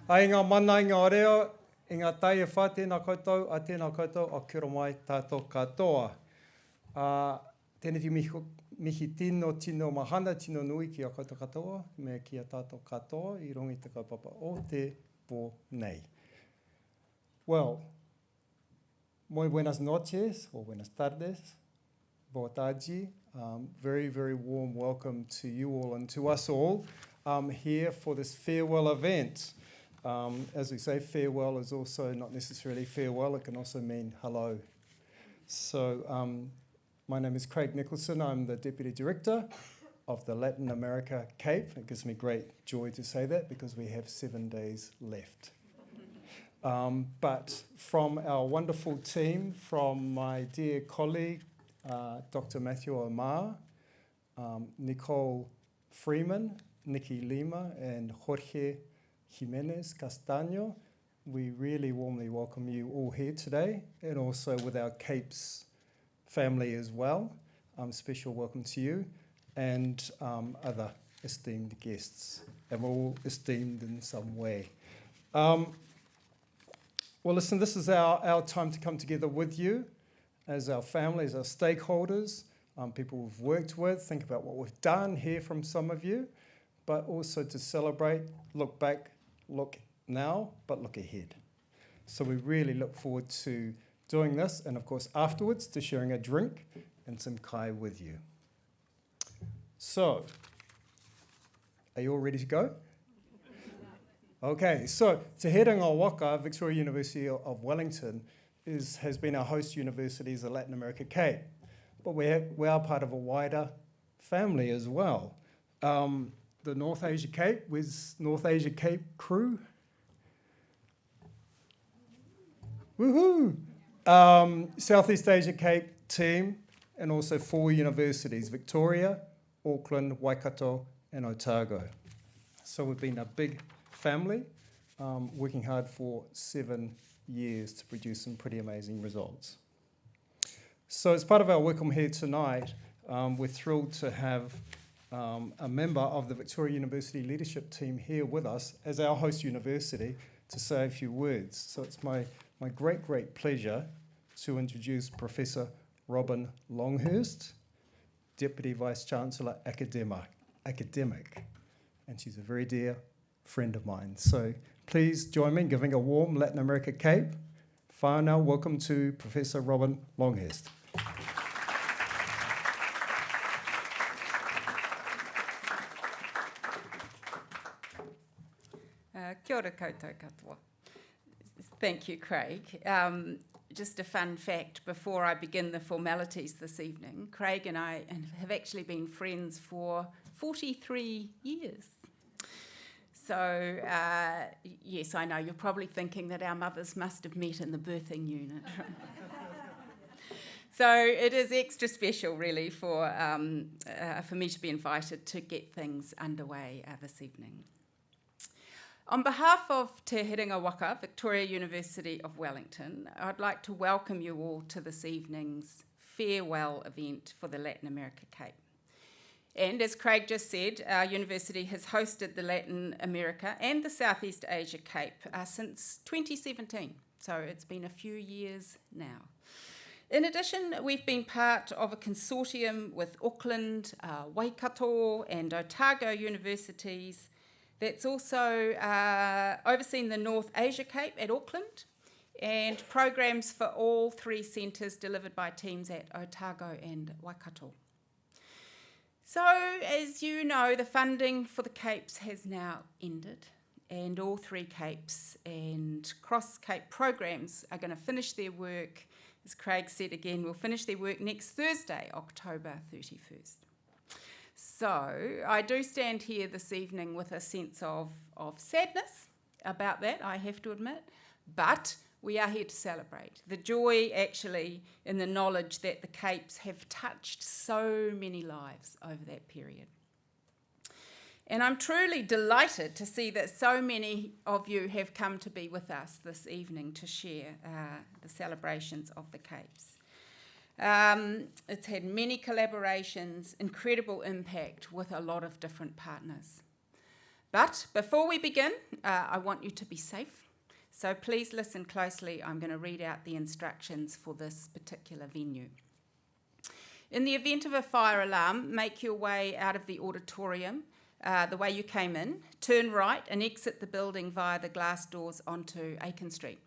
Ai ngā mana i ngā reo, i ngā tai e whā tēnā koutou, a tēnā koutou, a kia ora mai tātou katoa. Tēnei ti mihi tino mahana, tino nui ki a koutou katoa, me ki a tātou katoa, i rongi te kaupapa o te pō nei. Well, muy buenas noches, or buenas tardes, boa tarde. Very, very warm welcome to you all and to us all here for this farewell event. As we say, farewell is also not necessarily farewell, it can also mean hello. So my name is Craig Nicholson, I'm the Deputy Director of the Latin America CAPE. It gives me great joy to say that because we have 7 days left. But from our wonderful team, from my dear colleague, Dr. Matthew Omar, Nicole Freeman, Nikki Lima, and Jorge Jimenez Castaño, we really warmly welcome you all here today, and also with our CAPES family as well. Special welcome to you, and other esteemed guests, and we're all esteemed in some way. Well, listen, this is our time to come together with you as our family, as our stakeholders, people we've worked with, think about what we've done, hear from some of you, but also to celebrate, look back, look now, but look ahead. So we really look forward to doing this, and of course afterwards to sharing a drink and some kai with you. So, are you all ready to go? Okay, so Te Herenga Waka, Victoria University of Wellington, has been our host university as the Latin America CAPE, but we are part of a wider family as well. The North Asia CAPE, where's North Asia CAPE crew? Woohoo! Southeast Asia CAPE team, and also 4 universities, Victoria, Auckland, Waikato, and Otago. So we've been a big family, working hard for 7 years to produce some pretty amazing results. So as part of our welcome here tonight, we're thrilled to have a member of the Victoria University leadership team here with us as our host university to say a few words. So it's my great pleasure to introduce Professor Robin Longhurst, Deputy Vice-Chancellor Academic, and she's a very dear friend of mine. So please join me in giving a warm Latin America CAPE whānau welcome to Professor Robin Longhurst. Kia ora koutou katoa. Thank you, Craig. Just a fun fact before I begin the formalities this evening, Craig and I have actually been friends for 43 years. So, yes, I know, you're probably thinking that our mothers must have met in the birthing unit. So it is extra special, really, for me to be invited to get things underway this evening. On behalf of Te Herenga Waka, Victoria University of Wellington, I'd like to welcome you all to this evening's farewell event for the Latin America CAPE. And as Craig just said, our university has hosted the Latin America and the Southeast Asia CAPE since 2017, so it's been a few years now. In addition, we've been part of a consortium with Auckland, Waikato and Otago universities that's also overseen the North Asia CAPE at Auckland and programs for all 3 centres delivered by teams at Otago and Waikato. So, as you know, the funding for the CAPES has now ended, and all 3 CAPES and cross-CAPE programs are going to finish their work, as Craig said again, will finish their work next Thursday, October 31st. So, I do stand here this evening with a sense of sadness about that, I have to admit, but we are here to celebrate. The joy, actually, in the knowledge that the CAPES have touched so many lives over that period. And I'm truly delighted to see that so many of you have come to be with us this evening to share the celebrations of the CAPES. It's had many collaborations, incredible impact with a lot of different partners. But before we begin, I want you to be safe. So please listen closely. I'm going to read out the instructions for this particular venue. In the event of a fire alarm, make your way out of the auditorium the way you came in, turn right and exit the building via the glass doors onto Aiken Street.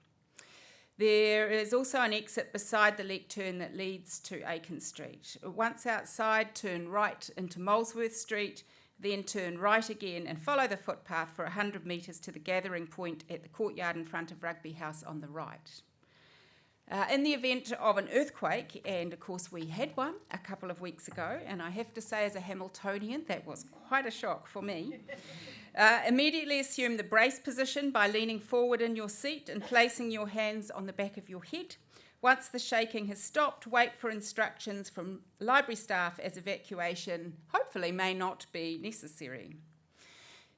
There is also an exit beside the lectern that leads to Aiken Street. Once outside, turn right into Molesworth Street, then turn right again and follow the footpath for 100 metres to the gathering point at the courtyard in front of Rugby House on the right. In the event of an earthquake, and of course we had one a couple of weeks ago, and I have to say as a Hamiltonian that was quite a shock for me, immediately assume the brace position by leaning forward in your seat and placing your hands on the back of your head. Once the shaking has stopped, wait for instructions from library staff as evacuation hopefully may not be necessary.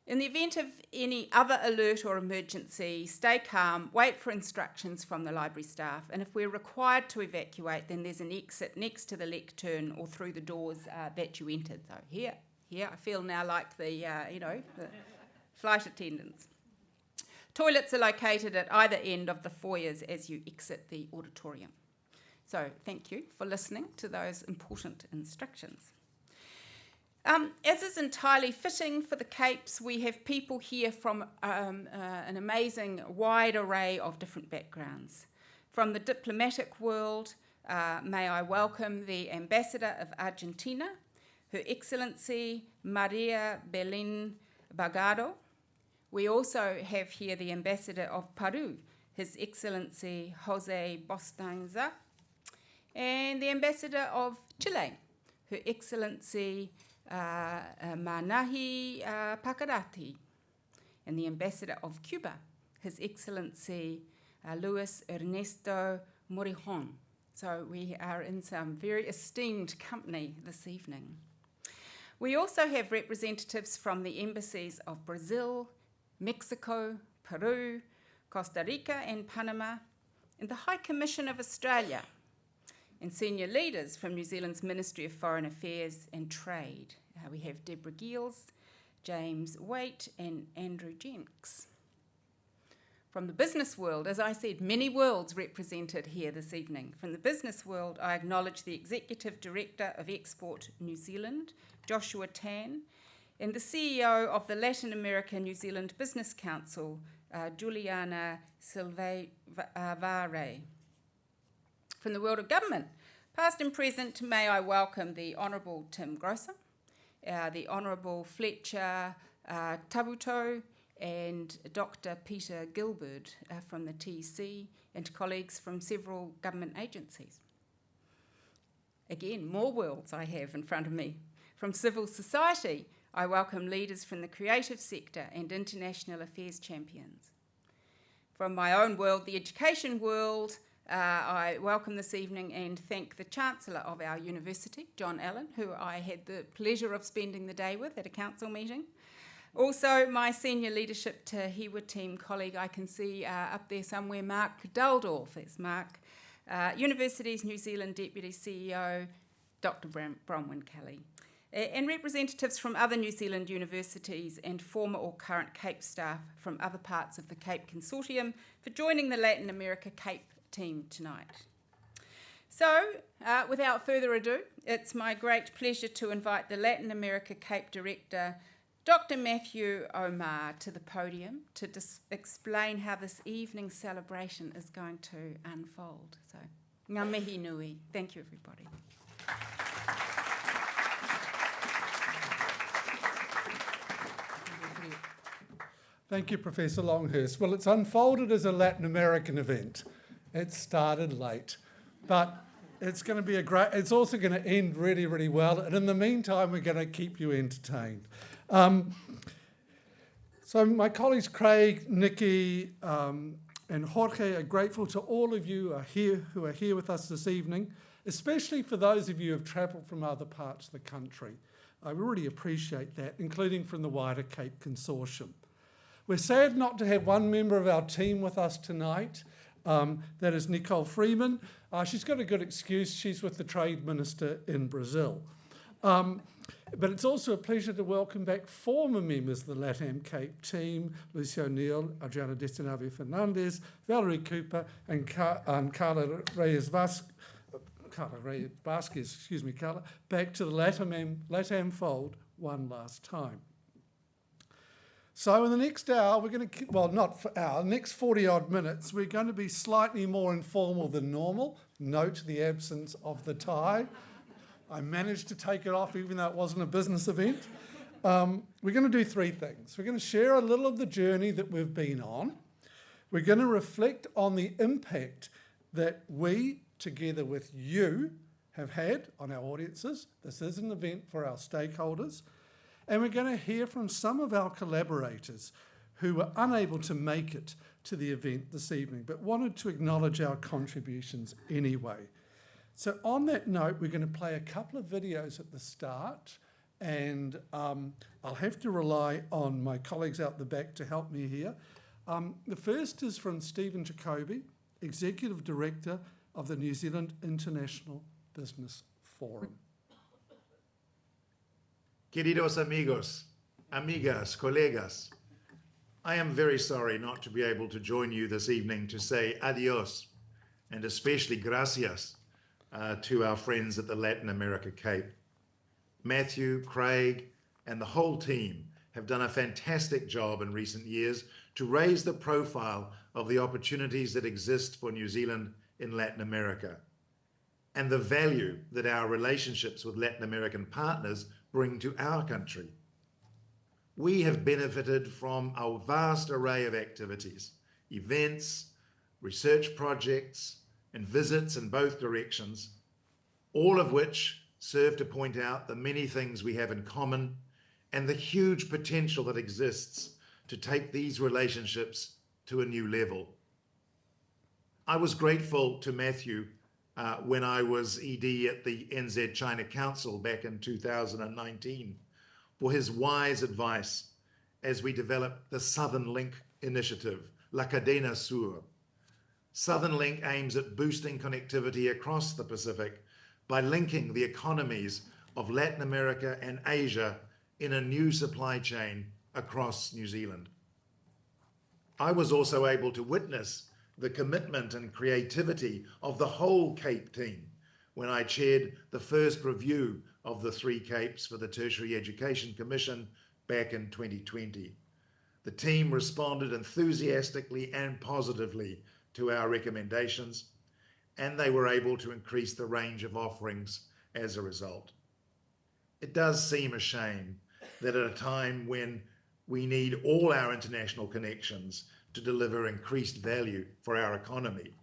In the event of any other alert or emergency, stay calm, wait for instructions from the library staff, and if we're required to evacuate, then there's an exit next to the lectern or through the doors that you entered. So here, I feel now like the flight attendants. Toilets are located at either end of the foyers as you exit the auditorium. So thank you for listening to those important instructions. As is entirely fitting for the Capes, we have people here from an amazing wide array of different backgrounds. From the diplomatic world, may I welcome the Ambassador of Argentina, Her Excellency Maria Belén Bagado. We also have here the Ambassador of Peru, His Excellency Jose Bostanza, and the Ambassador of Chile, Her Excellency Manahi Pacarati, and the Ambassador of Cuba, His Excellency Luis Ernesto Morijon. So we are in some very esteemed company this evening. We also have representatives from the embassies of Brazil, Mexico, Peru, Costa Rica and Panama, and the High Commission of Australia, and senior leaders from New Zealand's Ministry of Foreign Affairs and Trade. We have Deborah Giles, James Waite and Andrew Jenks. From the business world, as I said, many worlds represented here this evening. From the business world, I acknowledge the Executive Director of Export New Zealand, Joshua Tan, and the CEO of the Latin America New Zealand Business Council, Giuliana Silveira. From the world of government, past and present, may I welcome the Honourable Tim Grosser, the Honourable Fletcher Tabuto, and Dr. Peter Gilbert from the TC, and colleagues from several government agencies. Again, more worlds I have in front of me. From civil society, I welcome leaders from the creative sector and international affairs champions. From my own world, the education world, I welcome this evening and thank the Chancellor of our university, John Allen, who I had the pleasure of spending the day with at a council meeting. Also, my senior leadership Te Hiwa team colleague, I can see up there somewhere, Mark Duldorf. That's Mark. Universities New Zealand Deputy CEO, Dr. Bronwen Kelly. And representatives from other New Zealand universities and former or current CAPE staff from other parts of the CAPE Consortium for joining the Latin America CAPE team tonight. So, without further ado, it's my great pleasure to invite the Latin America CAPE Director, Dr. Matthew Omar, to the podium to explain how this evening's celebration is going to unfold. So, ngā mihi nui. Thank you, everybody. Thank you, Professor Longhurst. Well, it's unfolded as a Latin American event. It started late, but it's going to be it's also going to end really, really well. And in the meantime, we're going to keep you entertained. So my colleagues Craig, Nikki, and Jorge are grateful to all of you who are here with us this evening, especially for those of you who have travelled from other parts of the country. I really appreciate that, including from the wider CAPE Consortium. We're sad not to have one member of our team with us tonight. That is Nicole Freeman. She's got a good excuse. She's with the Trade Minister in Brazil. But it's also a pleasure to welcome back former members of the LatAm CAPE team, Lucy O'Neill, Adriana Destinavio Fernandez, Valerie Cooper, and Carla Reyes Vasquez, back to the LatAm fold one last time. So in the next hour, we're going to, well, not for hour, next 40-odd minutes, we're going to be slightly more informal than normal. Note the absence of the tie. I managed to take it off even though it wasn't a business event. We're going to do three things. We're going to share a little of the journey that we've been on. We're going to reflect on the impact that we, together with you, have had on our audiences. This is an event for our stakeholders. And we're going to hear from some of our collaborators who were unable to make it to the event this evening, but wanted to acknowledge our contributions anyway. So on that note, we're going to play a couple of videos at the start, and I'll have to rely on my colleagues out the back to help me here. The first is from Stephen Jacobi, Executive Director of the New Zealand International Business Forum. Queridos amigos, amigas, colegas, I am very sorry not to be able to join you this evening to say adios, and especially gracias to our friends at the Latin America CAPE. Matthew, Craig, and the whole team have done a fantastic job in recent years to raise the profile of the opportunities that exist for New Zealand in Latin America, and the value that our relationships with Latin American partners bring to our country. We have benefited from a vast array of activities, events, research projects, and visits in both directions, all of which serve to point out the many things we have in common and the huge potential that exists to take these relationships to a new level. I was grateful to Matthew when I was ED at the NZ China Council back in 2019 for his wise advice as we developed the Southern Link initiative, La Cadena Sur. Southern Link aims at boosting connectivity across the Pacific by linking the economies of Latin America and Asia in a new supply chain across New Zealand. I was also able to witness the commitment and creativity of the whole CAPE team when I chaired the first review of the 3 CAPEs for the Tertiary Education Commission back in 2020. The team responded enthusiastically and positively to our recommendations, and they were able to increase the range of offerings as a result. It does seem a shame that at a time when we need all our international connections to deliver increased value for our economy,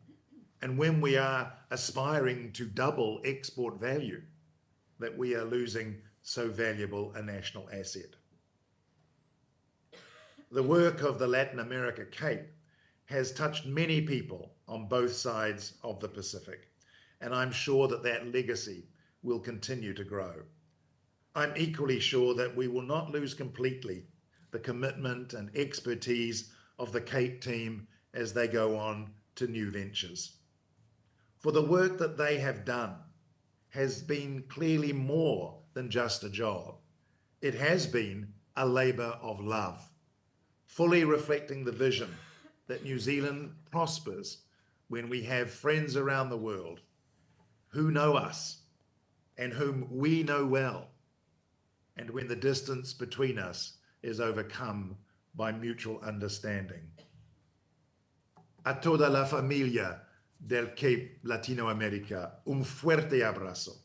and when we are aspiring to double export value, that we are losing so valuable a national asset. The work of the Latin America CAPE has touched many people on both sides of the Pacific, and I'm sure that that legacy will continue to grow. I'm equally sure that we will not lose completely the commitment and expertise of the CAPE team as they go on to new ventures. For the work that they have done has been clearly more than just a job. It has been a labour of love, fully reflecting the vision that New Zealand prospers when we have friends around the world who know us and whom we know well, and when the distance between us is overcome by mutual understanding. A toda la familia del CAPE Latinoamérica, un fuerte abrazo.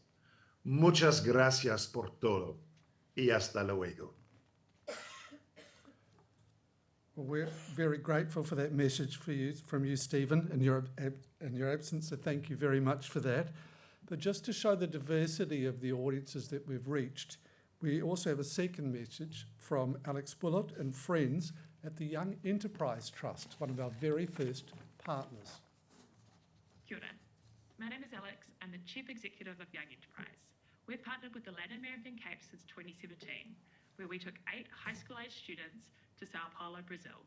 Muchas gracias por todo y hasta luego. Well, we're very grateful for that message from you, Stephen, in your absence, so thank you very much for that. But just to show the diversity of the audiences that we've reached, we also have a second message from Alex Bullot and friends at the Young Enterprise Trust, one of our very first partners. Kia ora. My name is Alex. I'm the Chief Executive of Young Enterprise. We've partnered with the Latin American CAPE since 2017, where we took 8 high school-aged students to Sao Paulo, Brazil.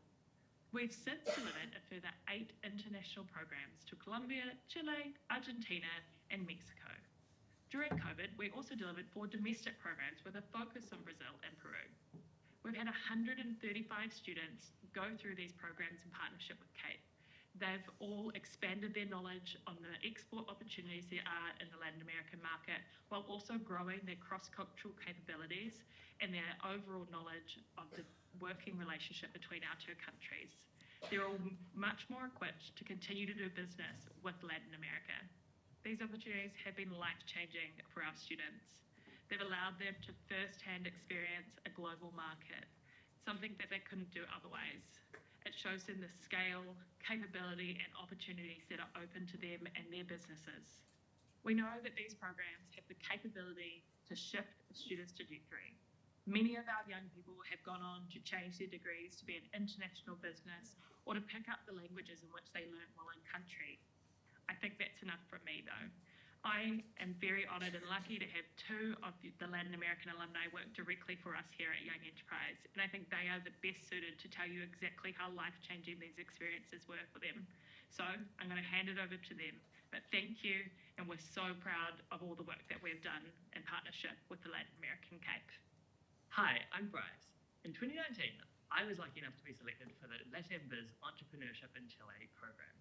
We've since delivered a further 8 international programs to Colombia, Chile, Argentina, and Mexico. During COVID, we also delivered 4 domestic programs with a focus on Brazil and Peru. We've had 135 students go through these programs in partnership with CAPE. They've all expanded their knowledge on the export opportunities there are in the Latin American market, while also growing their cross-cultural capabilities and their overall knowledge of the working relationship between our 2 countries. They're all much more equipped to continue to do business with Latin America. These opportunities have been life-changing for our students. They've allowed them to first-hand experience a global market, something that they couldn't do otherwise. It shows them the scale, capability, and opportunities that are open to them and their businesses. We know that these programs have the capability to shift a student's trajectory. Many of our young people have gone on to change their degrees to be an international business or to pick up the languages in which they learn while in country. I think that's enough from me though. I am very honoured and lucky to have 2 of the Latin American alumni work directly for us here at Young Enterprise, and I think they are the best suited to tell you exactly how life-changing these experiences were for them. So I'm going to hand it over to them, but thank you, and we're so proud of all the work that we've done in partnership with the Latin American CAPE. Hi, I'm Bryce. In 2019, I was lucky enough to be selected for the LatAmBiz Entrepreneurship in Chile program.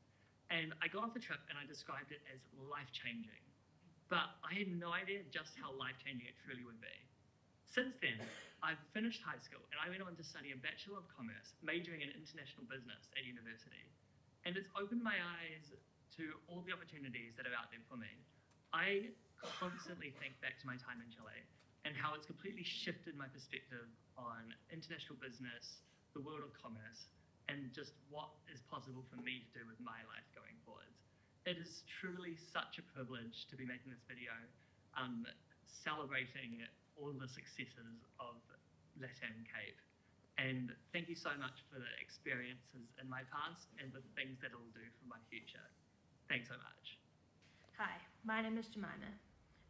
And I got off the trip and I described it as life-changing. But I had no idea just how life-changing it truly would be. Since then, I've finished high school and I went on to study a Bachelor of Commerce, majoring in International Business at university. And it's opened my eyes to all the opportunities that are out there for me. I constantly think back to my time in Chile and how it's completely shifted my perspective on international business, the world of commerce, and just what is possible for me to do with my life going forwards. It is truly such a privilege to be making this video, celebrating all the successes of LatAm CAPE. And thank you so much for the experiences in my past and the things that it'll do for my future. Thanks so much. Hi, my name is Jemima.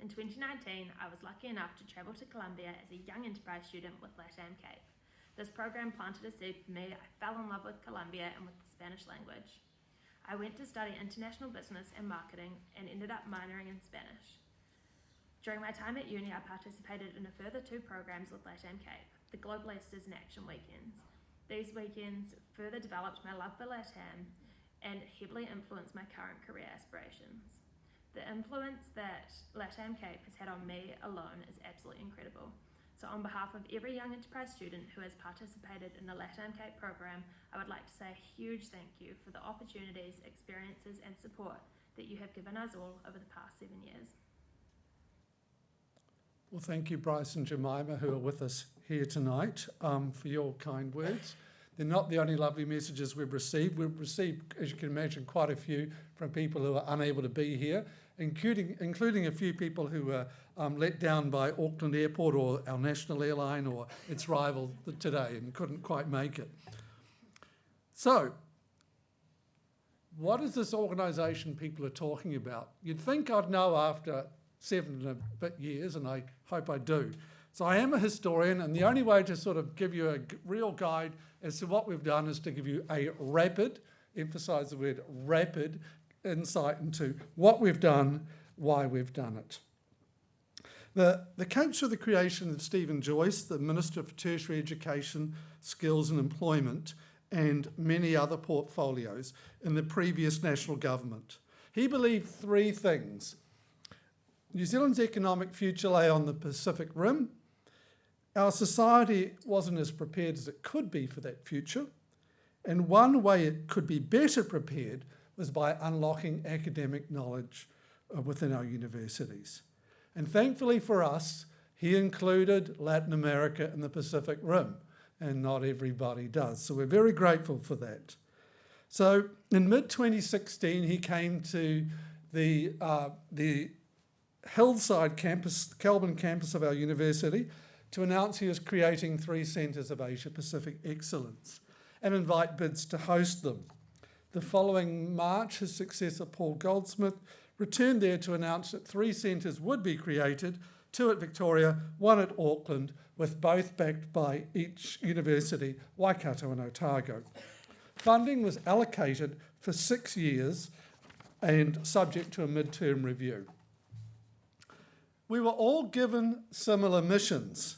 In 2019, I was lucky enough to travel to Colombia as a young enterprise student with LatAm CAPE. This program planted a seed for me. I fell in love with Colombia and with the Spanish language. I went to study international business and marketing and ended up minoring in Spanish. During my time at uni, I participated in a further 2 programs with LatAm CAPE, the Globalistas and Action Weekends. These weekends further developed my love for LatAm and heavily influenced my current career aspirations. The influence that LatAm CAPE has had on me alone is absolutely incredible. So on behalf of every young enterprise student who has participated in the LatAm CAPE program, I would like to say a huge thank you for the opportunities, experiences and support that you have given us all over the past 7 years. Well, thank you, Bryce and Jemima, who are with us here tonight, for your kind words. They're not the only lovely messages we've received. We've received, as you can imagine, quite a few from people who are unable to be here, including a few people who were let down by Auckland Airport or our national airline or its rival today and couldn't quite make it. So, what is this organisation people are talking about? You'd think I'd know after 7 and a bit years, and I hope I do. So I am a historian, and the only way to sort of give you a real guide as to what we've done is to give you a rapid, emphasise the word rapid, insight into what we've done, why we've done it. The CAPEs were the creation of Stephen Joyce, the Minister for Tertiary Education, Skills and Employment, and many other portfolios in the previous national government. He believed 3 things. New Zealand's economic future lay on the Pacific Rim. Our society wasn't as prepared as it could be for that future. And one way it could be better prepared was by unlocking academic knowledge within our universities. And thankfully for us, he included Latin America and the Pacific Rim, and not everybody does. So we're very grateful for that. So in mid-2016, he came to the Hillside campus, the Kelburn campus of our university, to announce he was creating 3 centres of Asia-Pacific excellence and invite bids to host them. The following March, his successor, Paul Goldsmith, returned there to announce that 3 centres would be created, 2 at Victoria, 1 at Auckland, with both backed by each university, Waikato and Otago. Funding was allocated for 6 years and subject to a mid-term review. we were all given similar missions.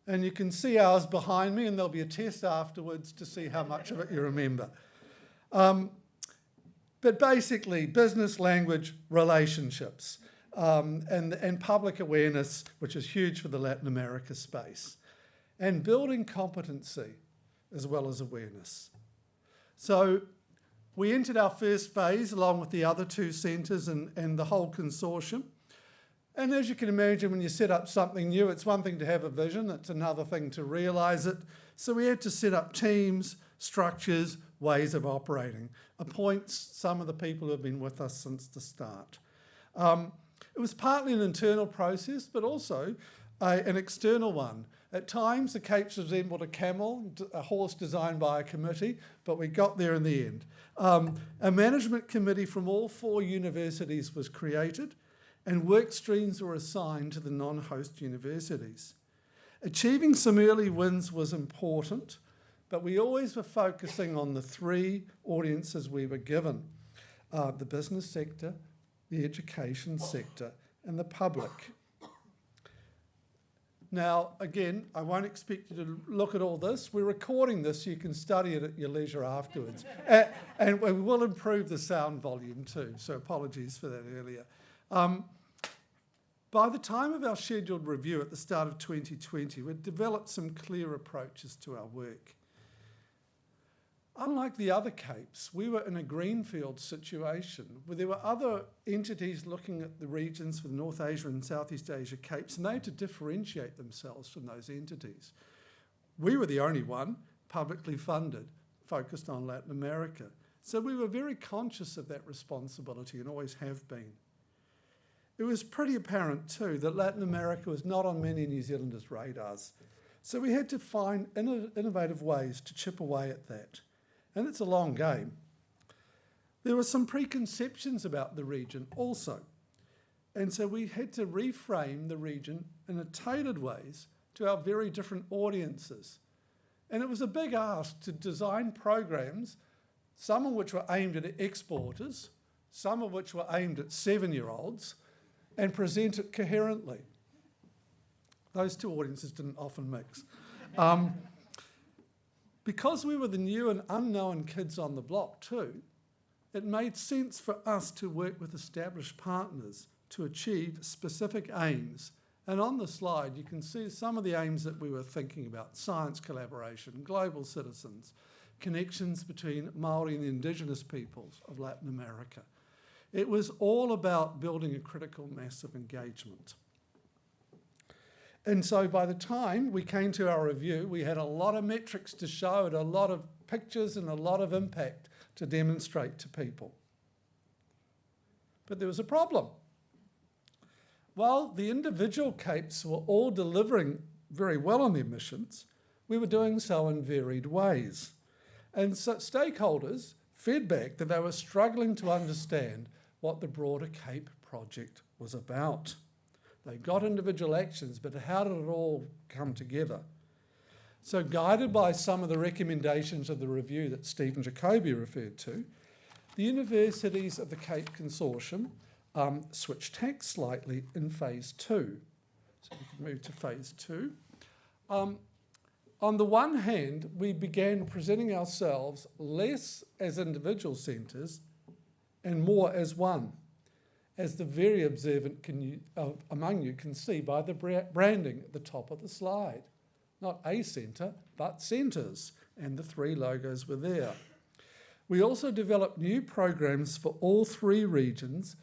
And you can see ours behind me, and there'll be a test afterwards to see how much of it you remember. But basically, business, language, relationships, and public awareness, which is huge for the Latin America space, and building competency as well as awareness. So we entered our first phase along with the other two centres and the whole consortium. And as you can imagine, when you set up something new, it's one thing to have a vision, it's another thing to realise it. So we had to set up teams, structures, ways of operating, appoint some of the people who have been with us since the start. It was partly an internal process, but also an external one. At times, the Capes resembled a camel, a horse designed by a committee, but we got there in the end. A management committee from all 4 universities was created, and work streams were assigned to the non-host universities. Achieving some early wins was important, but we always were focusing on the 3 audiences we were given: the business sector, the education sector, and the public. Now, again, I won't expect you to look at all this. We're recording this so you can study it at your leisure afterwards. And we will improve the sound volume too, so apologies for that earlier. By the time of our scheduled review at the start of 2020, we'd developed some clear approaches to our work. Unlike the other Capes, we were in a greenfield situation where there were other entities looking at the regions for the North Asia and Southeast Asia Capes, and they had to differentiate themselves from those entities. We were the only one, publicly funded, focused on Latin America. So we were very conscious of that responsibility and always have been. It was pretty apparent too that Latin America was not on many New Zealanders' radars. So we had to find innovative ways to chip away at that. And it's a long game. There were some preconceptions about the region also. And so we had to reframe the region in a tailored ways to our very different audiences. And it was a big ask to design programs, some of which were aimed at exporters, some of which were aimed at 7-year-olds, and present it coherently. Those two audiences didn't often mix. Because we were the new and unknown kids on the block too, it made sense for us to work with established partners to achieve specific aims. And on the slide, you can see some of the aims that we were thinking about: science collaboration, global citizens, connections between Māori and the indigenous peoples of Latin America. It was all about building a critical mass of engagement. And so by the time we came to our review, we had a lot of metrics to show and a lot of pictures and a lot of impact to demonstrate to people. But there was a problem. While the individual Capes were all delivering very well on their missions, we were doing so in varied ways. And so stakeholders fed back that they were struggling to understand what the broader Cape project was about. They got individual actions, but how did it all come together? So guided by some of the recommendations of the review that Stephen Jacobi referred to, the universities of the Cape Consortium switched tack slightly in phase 2. So we can move to phase 2. On the one hand, we began presenting ourselves less as individual centres and more as one, as the very observant among you can see by the branding at the top of the slide. Not a centre, but centres, and the 3 logos were there. We also developed new programs for all 3 regions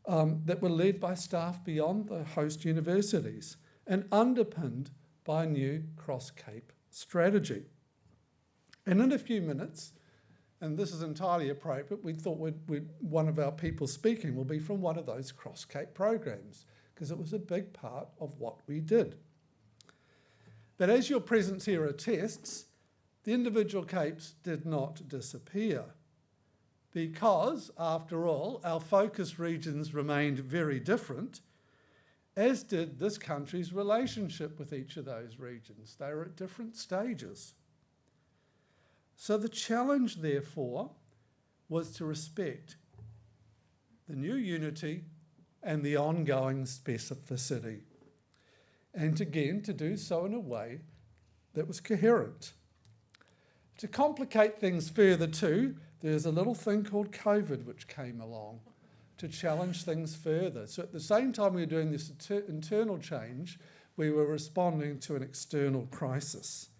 that were led by staff beyond the host universities and underpinned by a new cross-Cape strategy. And in a few minutes, and this is entirely appropriate, we thought one of our people speaking will be from one of those cross-Cape programs, because it was a big part of what we did. But as your presence here attests, the individual Capes did not disappear, because, after all, our focus regions remained very different, as did this country's relationship with each of those regions. They were at different stages. So the challenge, therefore, was to respect the new unity and the ongoing specificity. And again, to do so in a way that was coherent. To complicate things further too, there's a little thing called COVID which came along to challenge things further. So at the same time we were doing this internal change, we were responding to an external crisis.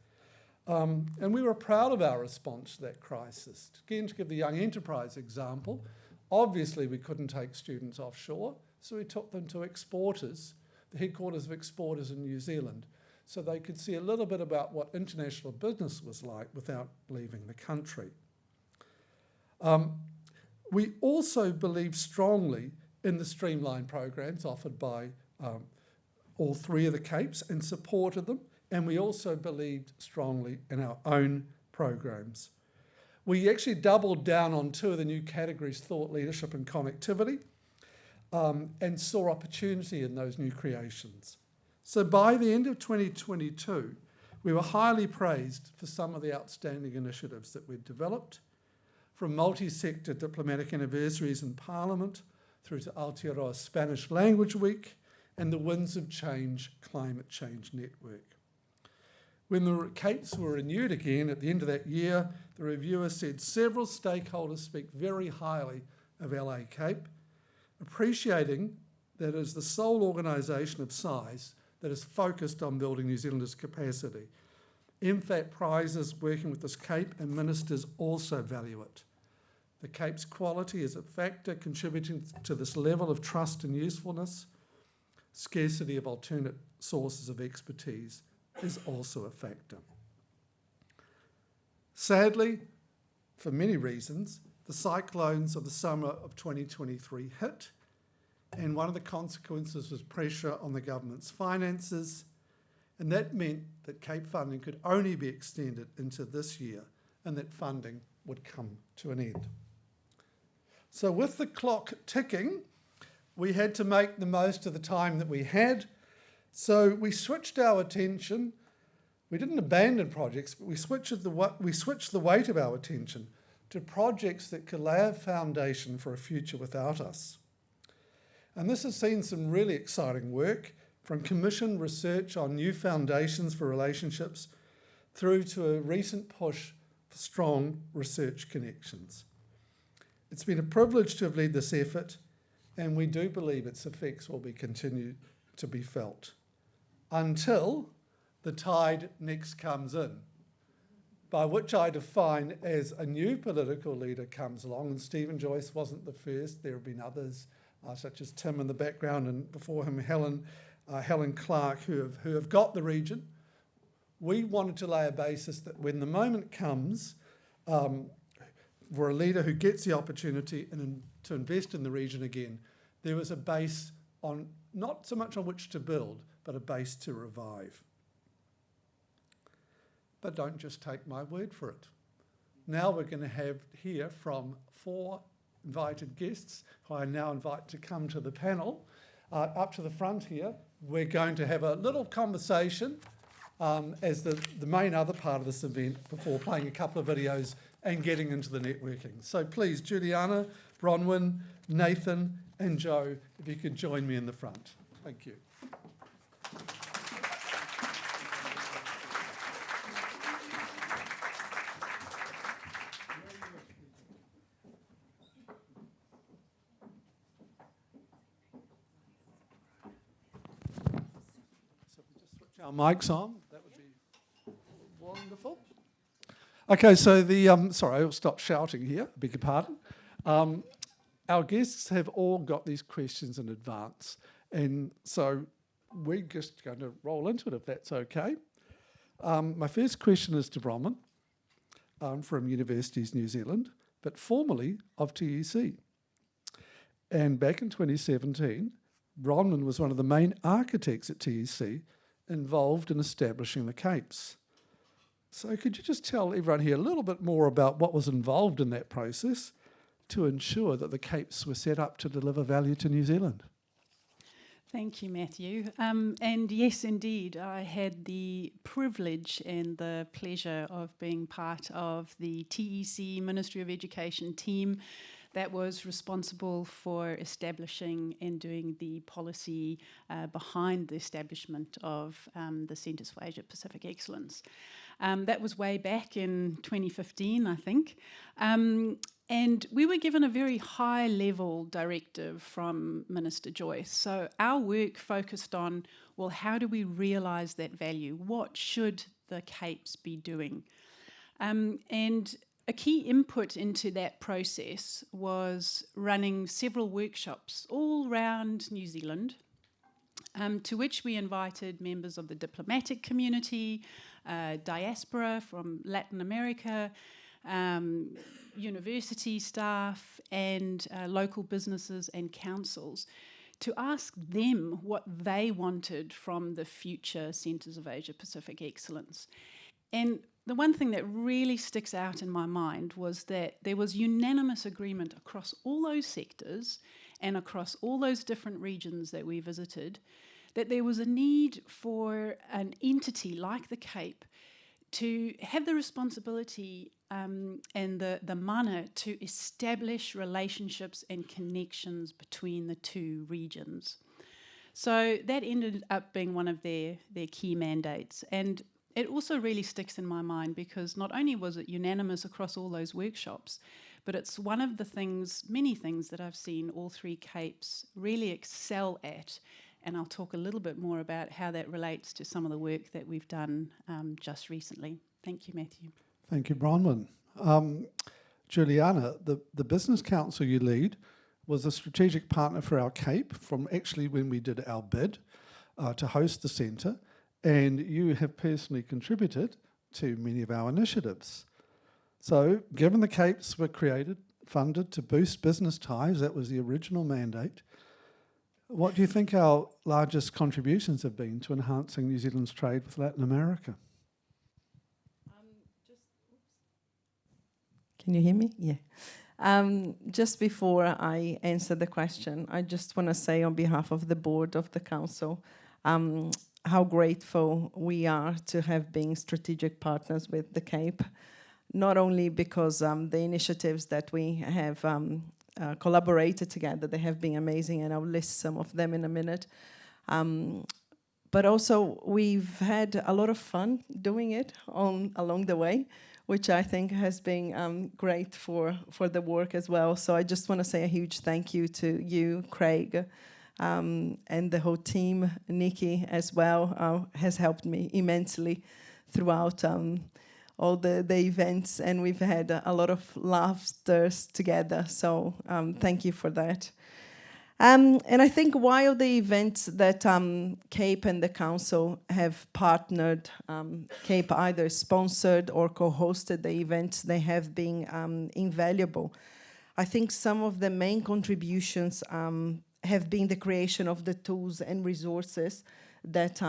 And we were proud of our response to that crisis. Again, to give the young enterprise example, obviously we couldn't take students offshore, so we took them to exporters, the headquarters of exporters in New Zealand, so they could see a little bit about what international business was like without leaving the country. We also believe strongly in the streamlined programs offered by all three of the Capes and supported them, and we also believed strongly in our own programs. We actually doubled down on two of the new categories, thought leadership and connectivity, and saw opportunity in those new creations. So by the end of 2022, we were highly praised for some of the outstanding initiatives that we'd developed, from multi-sector diplomatic anniversaries in Parliament through to Aotearoa Spanish Language Week and the Winds of Change Climate Change Network. When the Capes were renewed again at the end of that year, the reviewer said several stakeholders speak very highly of LA CAPE, appreciating that it is the sole organisation of size that is focused on building New Zealanders' capacity. MFAT prizes working with this Cape and ministers also value it. The Cape's quality is a factor contributing to this level of trust and usefulness. Scarcity of alternate sources of expertise is also a factor. Sadly, for many reasons, the cyclones of the summer of 2023 hit, and one of the consequences was pressure on the government's finances, and that meant that CAPE funding could only be extended into this year and that funding would come to an end. So with the clock ticking, we had to make the most of the time that we had. So we switched our attention. We didn't abandon projects, but we switched the weight of our attention to projects that could lay a foundation for a future without us. And this has seen some really exciting work, from commissioned research on new foundations for relationships through to a recent push for strong research connections. It's been a privilege to have led this effort, and we do believe its effects will continue to be felt until the tide next comes in, by which I define as a new political leader comes along, and Stephen Joyce wasn't the first. There have been others, such as Tim in the background, and before him Helen Clark, who have got the region. We wanted to lay a basis that when the moment comes, for a leader who gets the opportunity to invest in the region again, there was a base on, not so much on which to build, but a base to revive. But don't just take my word for it. Now we're going to hear from 4 invited guests, who I now invite to come to the panel. Up to the front here, we're going to have a little conversation as the main other part of this event before playing a couple of videos and getting into the networking. So please, Giuliana, Bronwen, Nathan and Joe, if you could join me in the front. Thank you. Our mics on, that would be wonderful. Okay, so sorry, I'll stop shouting here, beg your pardon. Our guests have all got these questions in advance, and so we're just going to roll into it if that's okay. My first question is to Bronwen from Universities New Zealand, but formerly of TEC. And back in 2017, Bronwen was one of the main architects at TEC involved in establishing the Capes. So could you just tell everyone here a little bit more about what was involved in that process to ensure that the Capes were set up to deliver value to New Zealand? Thank you, Matthew. And yes, indeed, I had the privilege and the pleasure of being part of the TEC Ministry of Education team that was responsible for establishing and doing the policy behind the establishment of the Centres for Asia Pacific Excellence. That was way back in 2015, I think. And we were given a very high-level directive from Minister Joyce. So our work focused on, well, how do we realise that value? What should the CAPES be doing? And a key input into that process was running several workshops all around New Zealand, to which we invited members of the diplomatic community, diaspora from Latin America, university staff and local businesses and councils to ask them what they wanted from the future Centres of Asia Pacific Excellence. And the one thing that really sticks out in my mind was that there was unanimous agreement across all those sectors and across all those different regions that we visited that there was a need for an entity like the CAPE to have the responsibility and the mana to establish relationships and connections between the two regions. So that ended up being one of their key mandates. And it also really sticks in my mind because not only was it unanimous across all those workshops, but it's one of the things, many things that I've seen all three CAPES really excel at. And I'll talk a little bit more about how that relates to some of the work that we've done just recently. Thank you, Matthew. Thank you, Bronwen. Giuliana, the business council you lead was a strategic partner for our CAPE from actually when we did our bid to host the centre, and you have personally contributed to many of our initiatives. So, given the CAPES were created, funded to boost business ties, that was the original mandate, what do you think our largest contributions have been to enhancing New Zealand's trade with Latin America? Can you hear me? Yeah. Just before I answer the question, I just want to say on behalf of the board of the council how grateful we are to have been strategic partners with the CAPE, not only because the initiatives that we have collaborated together, they have been amazing, and I'll list some of them in a minute. But also we've had a lot of fun doing it along the way, which I think has been great for the work as well. So I just want to say a huge thank you to you, Craig, and the whole team. Nikki as well has helped me immensely throughout all the events, and we've had a lot of laughter together. So thank you for that. And I think while the events that CAPE and the Council have partnered, CAPE either sponsored or co-hosted the events, they have been invaluable. I think some of the main contributions have been the creation of the tools and resources that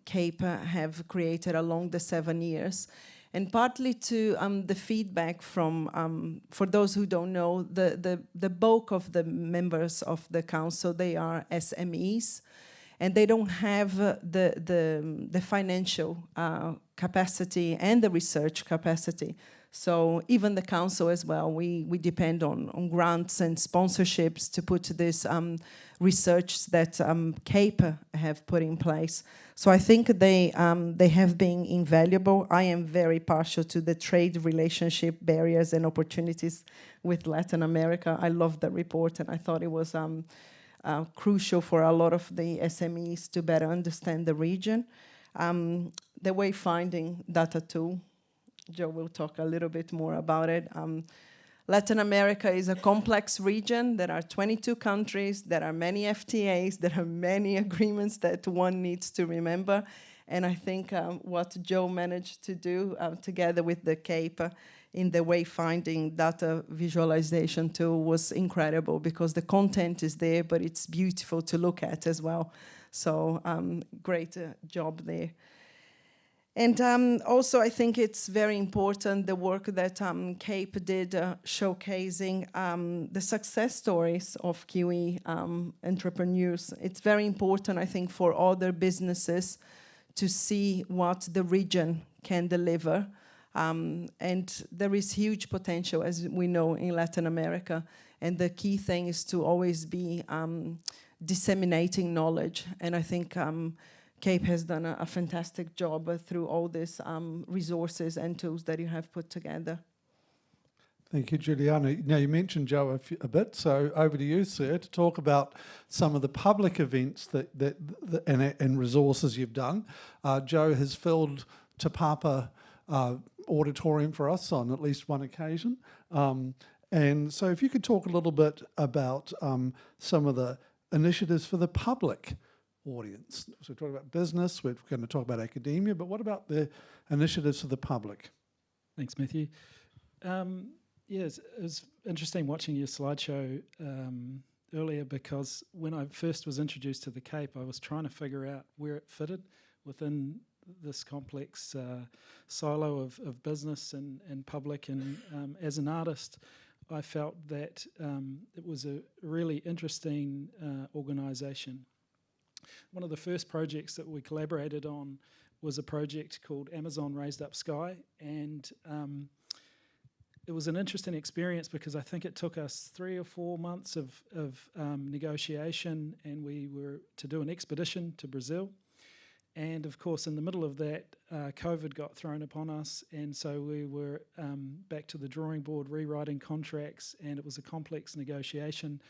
CAPE have created along the 7 years. And partly to the feedback from, for those who don't know, the bulk of the members of the council, they are SMEs, and they don't have the financial capacity and the research capacity. So even the council as well, we depend on grants and sponsorships to put this research that CAPE have put in place. So I think they have been invaluable. I am very partial to the trade relationship barriers and opportunities with Latin America. I love the report, and I thought it was crucial for a lot of the SMEs to better understand the region. The wayfinding data tool, Joe will talk a little bit more about it. Latin America is a complex region. There are 22 countries, there are many FTAs, there are many agreements that one needs to remember. And I think what Joe managed to do together with the CAPE in the wayfinding data visualization tool was incredible, because the content is there, but it's beautiful to look at as well. So great job there. And also, I think it's very important, the work that CAPE did showcasing the success stories of Kiwi entrepreneurs. It's very important, I think, for other businesses to see what the region can deliver. And there is huge potential, as we know, in Latin America. And the key thing is to always be disseminating knowledge. And I think CAPE has done a fantastic job through all these resources and tools that you have put together. Thank you, Giuliana. Now, you mentioned Joe a bit, so over to you, sir, to talk about some of the public events and resources you've done. Joe has filled Te Papa auditorium for us on at least one occasion. And so if you could talk a little bit about some of the initiatives for the public audience. So we're talking about business, we're going to talk about academia, but what about the initiatives for the public? Thanks, Matthew. Yes, it was interesting watching your slideshow earlier, because when I first was introduced to the Cape, I was trying to figure out where it fitted within this complex silo of business and public. And as an artist, I felt that it was a really interesting organisation. One of the first projects that we collaborated on was a project called Amazon Raised Up Sky, and it was an interesting experience because I think it took us 3 or 4 months of negotiation, and we were to do an expedition to Brazil. And of course, in the middle of that, COVID got thrown upon us, and so we were back to the drawing board, rewriting contracts, and it was a complex negotiation.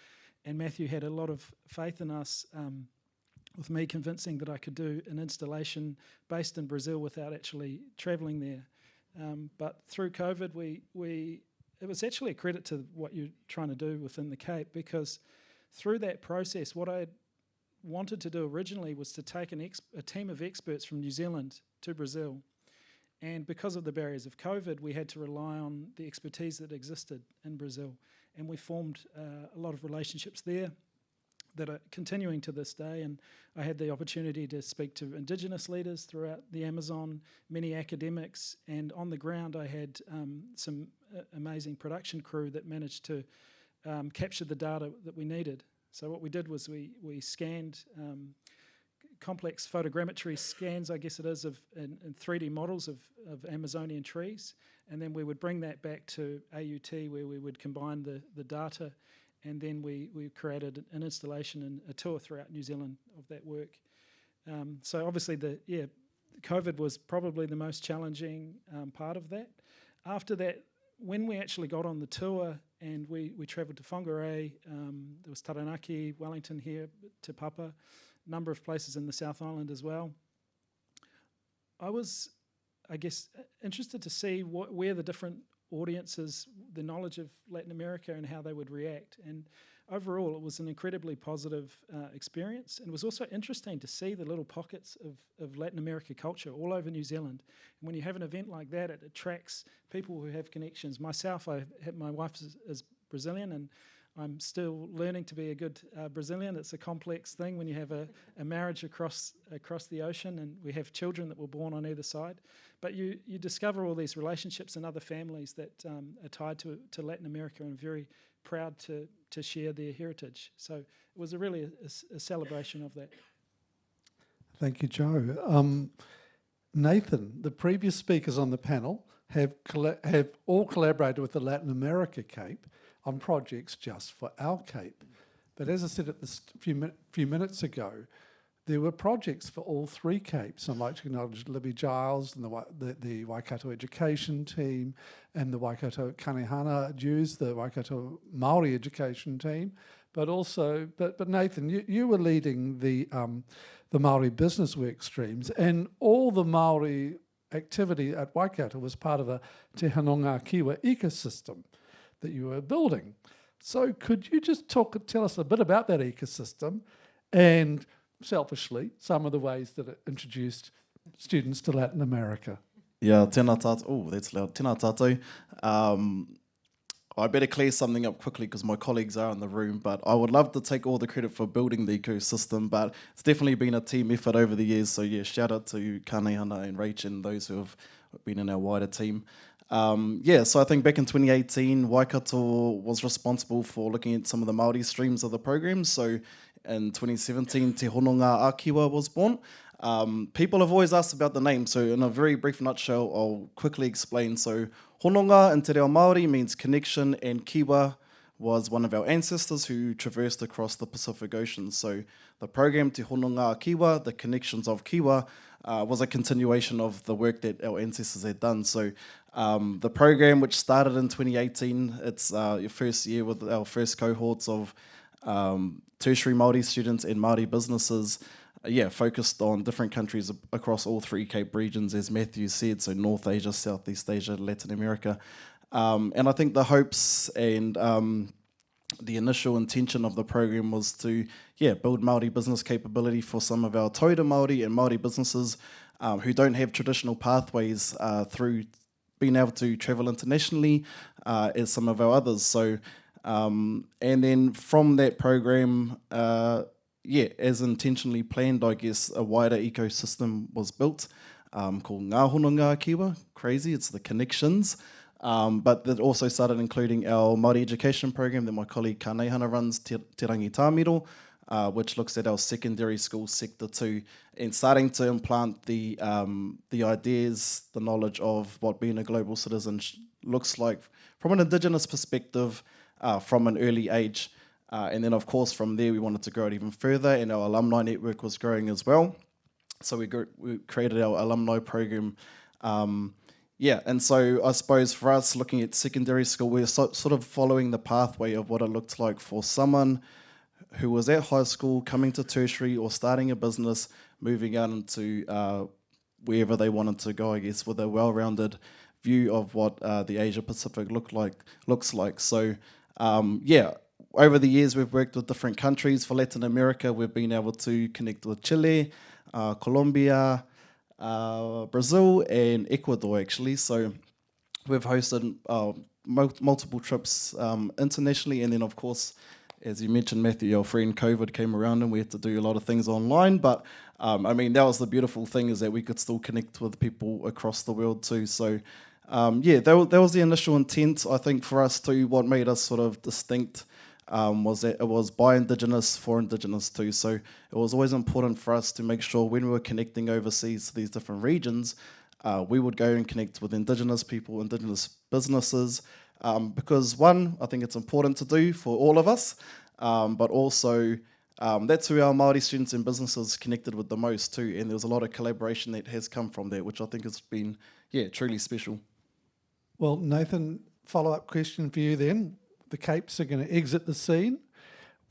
And Matthew had a lot of faith in us, with me convincing that I could do an installation based in Brazil without actually travelling there. But through COVID, it was actually a credit to what you're trying to do within the Cape, because through that process, what I wanted to do originally was to take a team of experts from New Zealand to Brazil. And because of the barriers of COVID, we had to rely on the expertise that existed in Brazil. And we formed a lot of relationships there that are continuing to this day. And I had the opportunity to speak to indigenous leaders throughout the Amazon, many academics, and on the ground I had some amazing production crew that managed to capture the data that we needed. So what we did was we scanned complex photogrammetry scans, I guess it is, in 3D models of Amazonian trees, and then we would bring that back to AUT, where we would combine the data. And then we created an installation and a tour throughout New Zealand of that work. So obviously, COVID was probably the most challenging part of that. After that, when we actually got on the tour and we travelled to Whangarei, there was Taranaki, Wellington here, Te Papa, a number of places in the South Island as well. I was, I guess, interested to see where the different audiences, the knowledge of Latin America and how they would react. And overall, it was an incredibly positive experience. And it was also interesting to see the little pockets of Latin America culture all over New Zealand. And when you have an event like that, it attracts people who have connections. Myself, my wife is Brazilian, and I'm still learning to be a good Brazilian. It's a complex thing when you have a marriage across the ocean, and we have children that were born on either side. But you discover all these relationships and other families that are tied to Latin America and very proud to share their heritage. So it was really a celebration of that. Thank you, Joe. Nathan, the previous speakers on the panel have all collaborated with the Latin America Cape on projects just for our Cape. But as I said at this few minutes ago, there were projects for all 3 Capes. I'd like to acknowledge Libby Giles and the Waikato Education Team, and the Waikato Kanehana Jews, the Waikato Māori Education Team. But also, but Nathan, you were leading the Māori business work streams, and all the Māori activity at Waikato was part of a Te Hanonga Kiwa ecosystem that you were building. So could you just tell us a bit about that ecosystem and, selfishly, some of the ways that it introduced students to Latin America? Yeah, tēnā tātou. Oh, that's loud. Tēnā tātou. I better clear something up quickly because my colleagues are in the room, but I would love to take all the credit for building the ecosystem, but it's definitely been a team effort over the years. So yeah, shout out to Kanehana and Rach and those who have been in our wider team. So I think back in 2018, Waikato was responsible for looking at some of the Māori streams of the program. So in 2017, Te Hononga Akiwa was born. People have always asked about the name, so in a very brief nutshell, I'll quickly explain. So Hononga in Te Reo Māori means connection, and Kiwa was one of our ancestors who traversed across the Pacific Ocean. So the program Te Hononga Kiwa, the Connections of Kiwa, was a continuation of the work that our ancestors had done. So the program, which started in 2018, it's your first year with our first cohorts of tertiary Māori students and Māori businesses, focused on different countries across all 3 Cape regions, as Matthew said, so North Asia, Southeast Asia, Latin America. And I think the hopes and the initial intention of the program was to build Māori business capability for some of our tauira Māori and Māori businesses who don't have traditional pathways through being able to travel internationally as some of our others. So, and then from that program, as intentionally planned, I guess, a wider ecosystem was built called Ngā Hononga Kiwa. Crazy, it's the connections. But that also started including our Māori education program that my colleague Kaneihana runs, Te Rangi Tāmiro, which looks at our secondary school sector too, and starting to implant the ideas, the knowledge of what being a global citizen looks like from an indigenous perspective from an early age. And then, of course, from there, we wanted to grow it even further, and our alumni network was growing as well. So we created our alumni program. And so I suppose for us, looking at secondary school, we're sort of following the pathway of what it looked like for someone who was at high school, coming to tertiary or starting a business, moving out into wherever they wanted to go, I guess, with a well-rounded view of what the Asia Pacific looks like. So, over the years, we've worked with different countries. For Latin America, we've been able to connect with Chile, Colombia, Brazil, and Ecuador, actually. So we've hosted multiple trips internationally. And then, of course, as you mentioned, Matthew, our friend, COVID came around and we had to do a lot of things online. But, that was the beautiful thing, is that we could still connect with people across the world too. So, that was the initial intent. I think for us too, what made us sort of distinct was that it was by Indigenous for Indigenous too. So it was always important for us to make sure when we were connecting overseas to these different regions, we would go and connect with Indigenous people, Indigenous businesses, because one, I think it's important to do for all of us, but also that's who our Māori students and businesses connected with the most too. And there was a lot of collaboration that has come from that, which I think has been, truly special. Well, Nathan, follow-up question for you then. The Capes are going to exit the scene.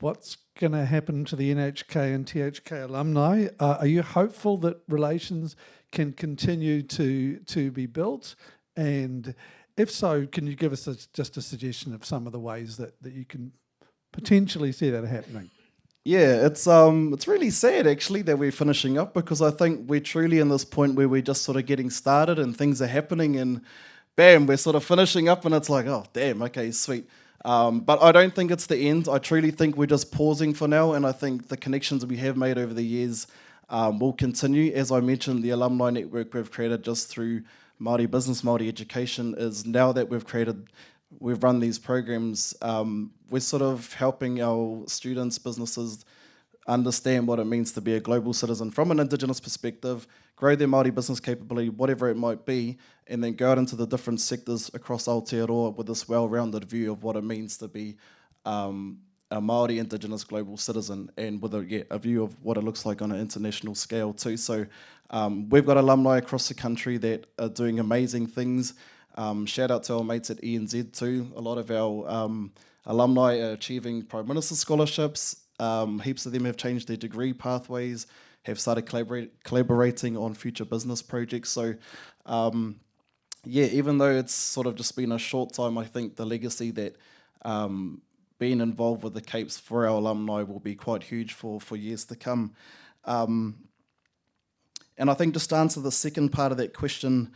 What's going to happen to the NHK and THK alumni? Are you hopeful that relations can continue to be built? And if so, can you give us just a suggestion of some of the ways that you can potentially see that happening? Yeah, it's really sad actually that we're finishing up, because I think we're truly in this point where we're just sort of getting started and things are happening and bam, we're sort of finishing up and it's like, oh damn, okay, sweet. But I don't think it's the end. I truly think we're just pausing for now, and I think the connections we have made over the years will continue. As I mentioned, the alumni network we've created just through Māori business, Māori education is now that we've run these programs, we're sort of helping our students, businesses understand what it means to be a global citizen from an Indigenous perspective, grow their Māori business capability, whatever it might be, and then go out into the different sectors across Aotearoa with this well-rounded view of what it means to be a Māori Indigenous global citizen, and with a view of what it looks like on an international scale too. So we've got alumni across the country that are doing amazing things. Shout out to our mates at ENZ too. A lot of our alumni are achieving Prime Minister scholarships. Heaps of them have changed their degree pathways, have started collaborating on future business projects. So, even though it's sort of just been a short time, I think the legacy that being involved with the Capes for our alumni will be quite huge for years to come. And I think just to answer the second part of that question,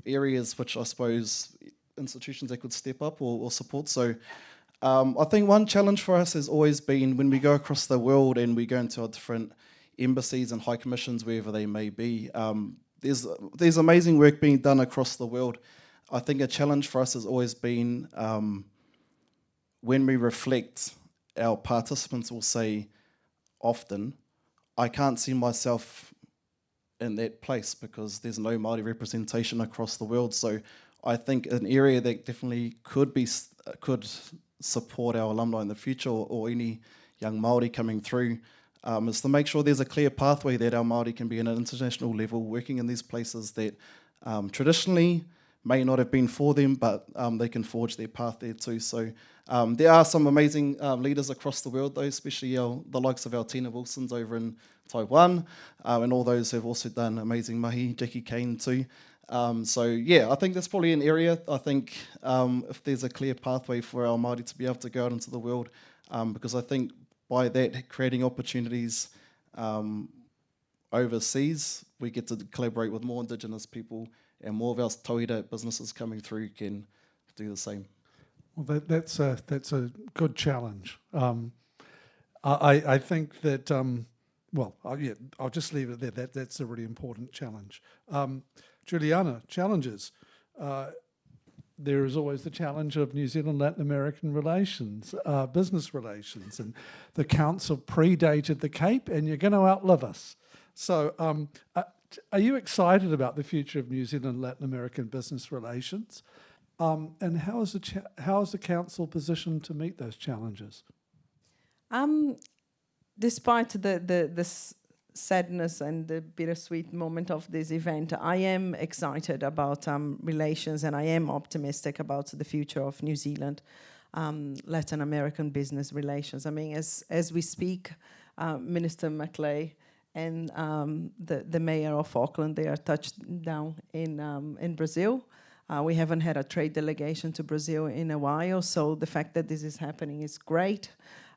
areas which I suppose institutions that could step up or support. So I think one challenge for us has always been when we go across the world and we go into our different embassies and high commissions, wherever they may be, there's amazing work being done across the world. I think a challenge for us has always been when we reflect, our participants will say often, I can't see myself in that place because there's no Māori representation across the world. So I think an area that definitely could support our alumni in the future, or any young Māori coming through, is to make sure there's a clear pathway that our Māori can be at an international level, working in these places that traditionally may not have been for them, but they can forge their path there too. So there are some amazing leaders across the world, though, especially the likes of our Tina Wilsons over in Taiwan, and all those who have also done amazing mahi, Jackie Kane too. So yeah, I think that's probably an area. I think if there's a clear pathway for our Māori to be able to go out into the world, because I think by that, creating opportunities overseas, we get to collaborate with more indigenous people, and more of our tauira businesses coming through can do the same. Well, that's a good challenge. I think that, I'll just leave it there. That's a really important challenge. Giuliana, challenges. There is always the challenge of New Zealand-Latin American relations, business relations, and the council predated the Cape, and you're going to outlive us. So are you excited about the future of New Zealand-Latin American business relations? And how is the council positioned to meet those challenges? Despite the sadness and the bittersweet moment of this event, I am excited about relations, and I am optimistic about the future of New Zealand Latin American business relations. I mean, as we speak, Minister Macleay and the mayor of Auckland, they are touched down in Brazil. We haven't had a trade delegation to Brazil in a while, so the fact that this is happening is great.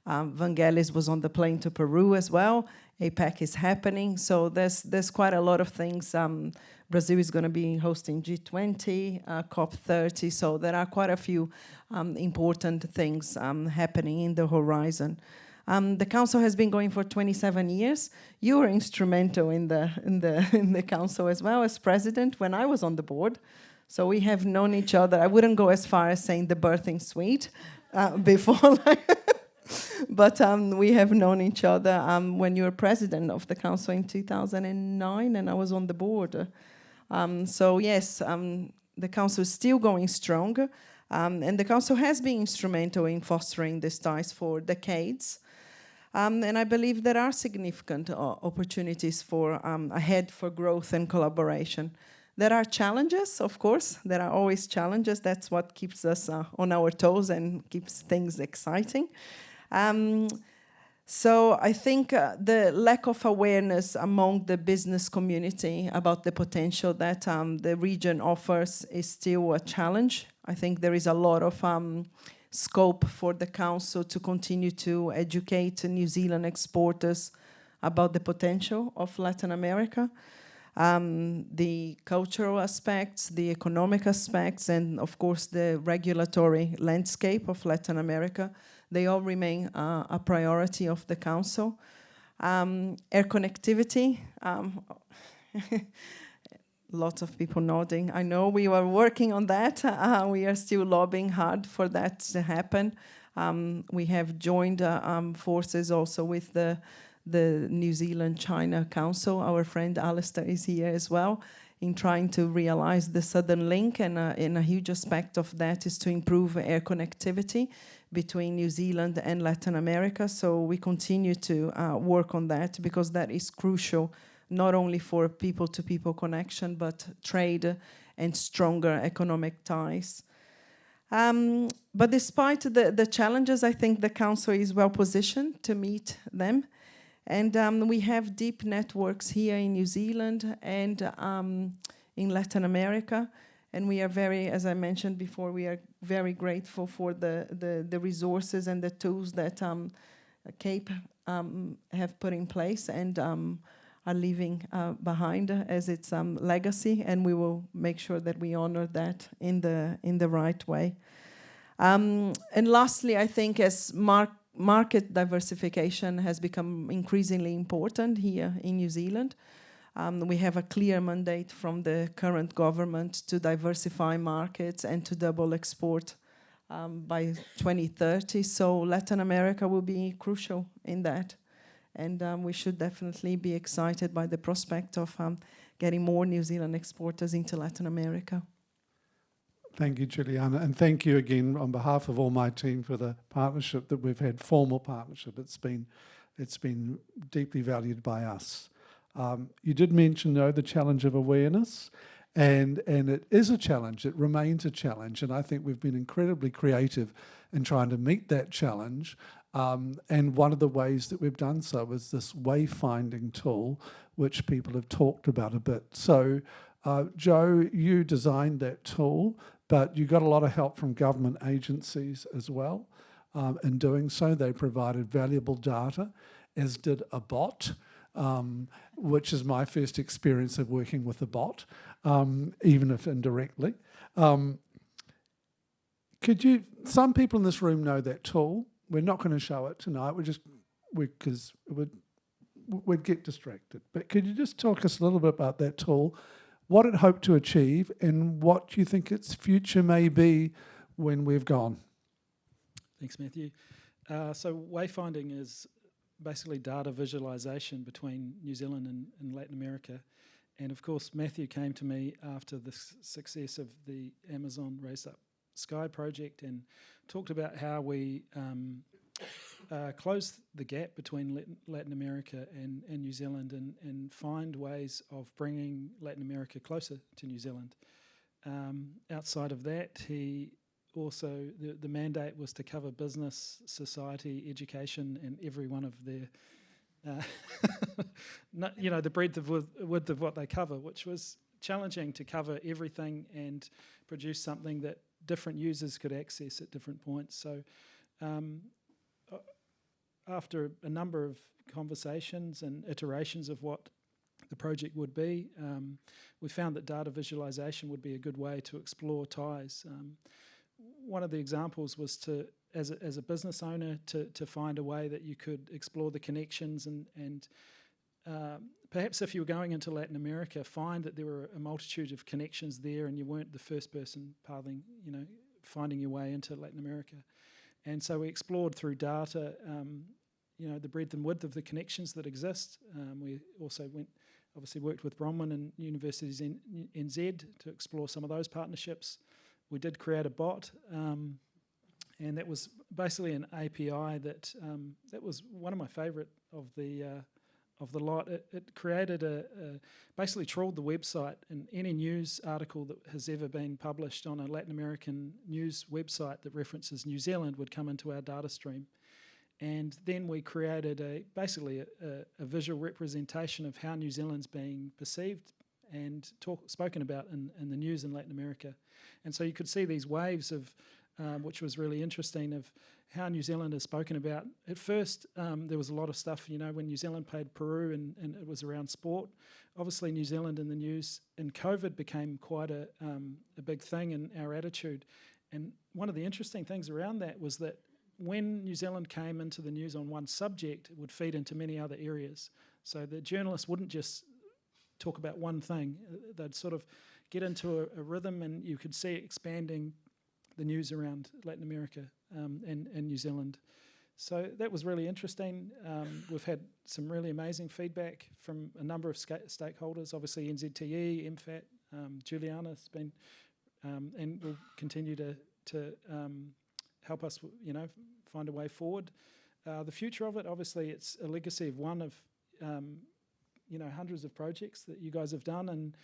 Vangelis was on the plane to Peru as well. APEC is happening, so there's quite a lot of things. Brazil is going to be hosting G20, COP30, so there are quite a few important things happening in the horizon. The council has been going for 27 years. You were instrumental in the council as well as president when I was on the board. So we have known each other. I wouldn't go as far as saying the birthing suite before, but we have known each other when you were president of the council in 2009, and I was on the board. So yes, the council is still going strong, and the council has been instrumental in fostering these ties for decades. And I believe there are significant opportunities ahead for growth and collaboration. There are challenges, of course. There are always challenges. That's what keeps us on our toes and keeps things exciting. So I think the lack of awareness among the business community about the potential that the region offers is still a challenge. I think there is a lot of scope for the council to continue to educate New Zealand exporters about the potential of Latin America. The cultural aspects, the economic aspects, and of course the regulatory landscape of Latin America, they all remain a priority of the council. Air connectivity, lots of people nodding. I know we were working on that. We are still lobbying hard for that to happen. We have joined forces also with the New Zealand-China Council. Our friend Alistair is here as well in trying to realize the Southern Link, and a huge aspect of that is to improve air connectivity between New Zealand and Latin America. So we continue to work on that because that is crucial, not only for people-to-people connection, but trade and stronger economic ties. But despite the challenges, I think the Council is well positioned to meet them. And we have deep networks here in New Zealand and in Latin America. And we are very, as I mentioned before, we are very grateful for the resources and the tools that CAPE have put in place and are leaving behind as its legacy. And we will make sure that we honor that in the right way. And lastly, I think as market diversification has become increasingly important here in New Zealand. We have a clear mandate from the current government to diversify markets and to double export by 2030. So Latin America will be crucial in that. And we should definitely be excited by the prospect of getting more New Zealand exporters into Latin America. Thank you, Giuliana, and thank you again on behalf of all my team for the partnership that we've had, formal partnership. It's been deeply valued by us. You did mention, though, the challenge of awareness, and it is a challenge. It remains a challenge, and I think we've been incredibly creative in trying to meet that challenge. And one of the ways that we've done so is this wayfinding tool, which people have talked about a bit. So, Joe, you designed that tool, but you got a lot of help from government agencies as well. In doing so, they provided valuable data, as did a bot, which is my first experience of working with a bot, even if indirectly. Some people in this room know that tool. We're not going to show it tonight, because we'd get distracted. But could you just talk us a little bit about that tool, what it hoped to achieve, and what you think its future may be when we've gone? Thanks, Matthew. So wayfinding is basically data visualization between New Zealand and Latin America. And of course, Matthew came to me after the success of the Amazon Raise Up Sky project and talked about how we close the gap between Latin America and New Zealand and find ways of bringing Latin America closer to New Zealand. Outside of that, he also, the mandate was to cover business, society, education, and every one of their, the breadth of width of what they cover, which was challenging to cover everything and produce something that different users could access at different points. So after a number of conversations and iterations of what the project would be, we found that data visualization would be a good way to explore ties. One of the examples was to, as a business owner, to find a way that you could explore the connections and perhaps if you were going into Latin America, find that there were a multitude of connections there and you weren't the first person finding your way into Latin America. And so we explored through data, the breadth and width of the connections that exist. We also worked with Bronwen and universities in NZ to explore some of those partnerships. We did create a bot, and that was basically an API that was one of my favourite of the lot. It created basically trawled the website, and any news article that has ever been published on a Latin American news website that references New Zealand would come into our data stream. And then we created basically a visual representation of how New Zealand's being perceived and spoken about in the news in Latin America. And so you could see these waves of, which was really interesting, of how New Zealand is spoken about. At first, there was a lot of stuff, when New Zealand played Peru and it was around sport. Obviously, New Zealand in the news and COVID became quite a big thing in our attitude. And one of the interesting things around that was that when New Zealand came into the news on one subject, it would feed into many other areas. So the journalists wouldn't just talk about one thing. They'd sort of get into a rhythm, and you could see it expanding the news around Latin America and New Zealand. So that was really interesting. We've had some really amazing feedback from a number of stakeholders, obviously NZTE, MFAT, Giuliana's been, and will continue to help us, find a way forward. The future of it, obviously, it's a legacy of one of, hundreds of projects that you guys have done, and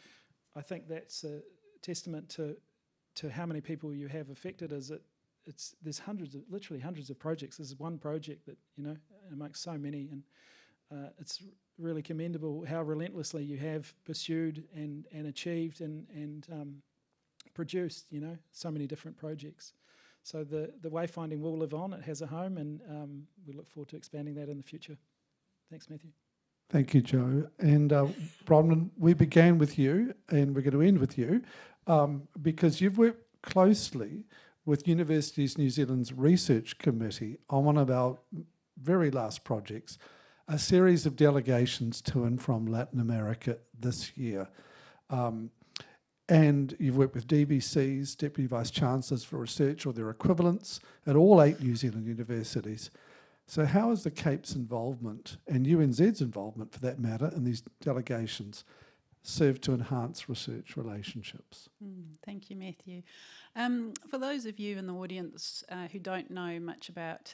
I think that's a testament to how many people you have affected. There's literally hundreds of projects. This is one project that amongst so many, and it's really commendable how relentlessly you have pursued and achieved and produced so many different projects. So the wayfinding will live on. It has a home, and we look forward to expanding that in the future. Thanks, Matthew. Thank you, Joe. And Bronwen, we began with you, and we're going to end with you, because you've worked closely with Universities New Zealand's Research Committee on one of our very last projects, a series of delegations to and from Latin America this year. And you've worked with DVCs, Deputy Vice-Chancellors for Research or their equivalents, at all 8 New Zealand universities. So how has the CAPE's involvement, and UNZ's involvement for that matter, in these delegations served to enhance research relationships? Thank you, Matthew. For those of you in the audience who don't know much about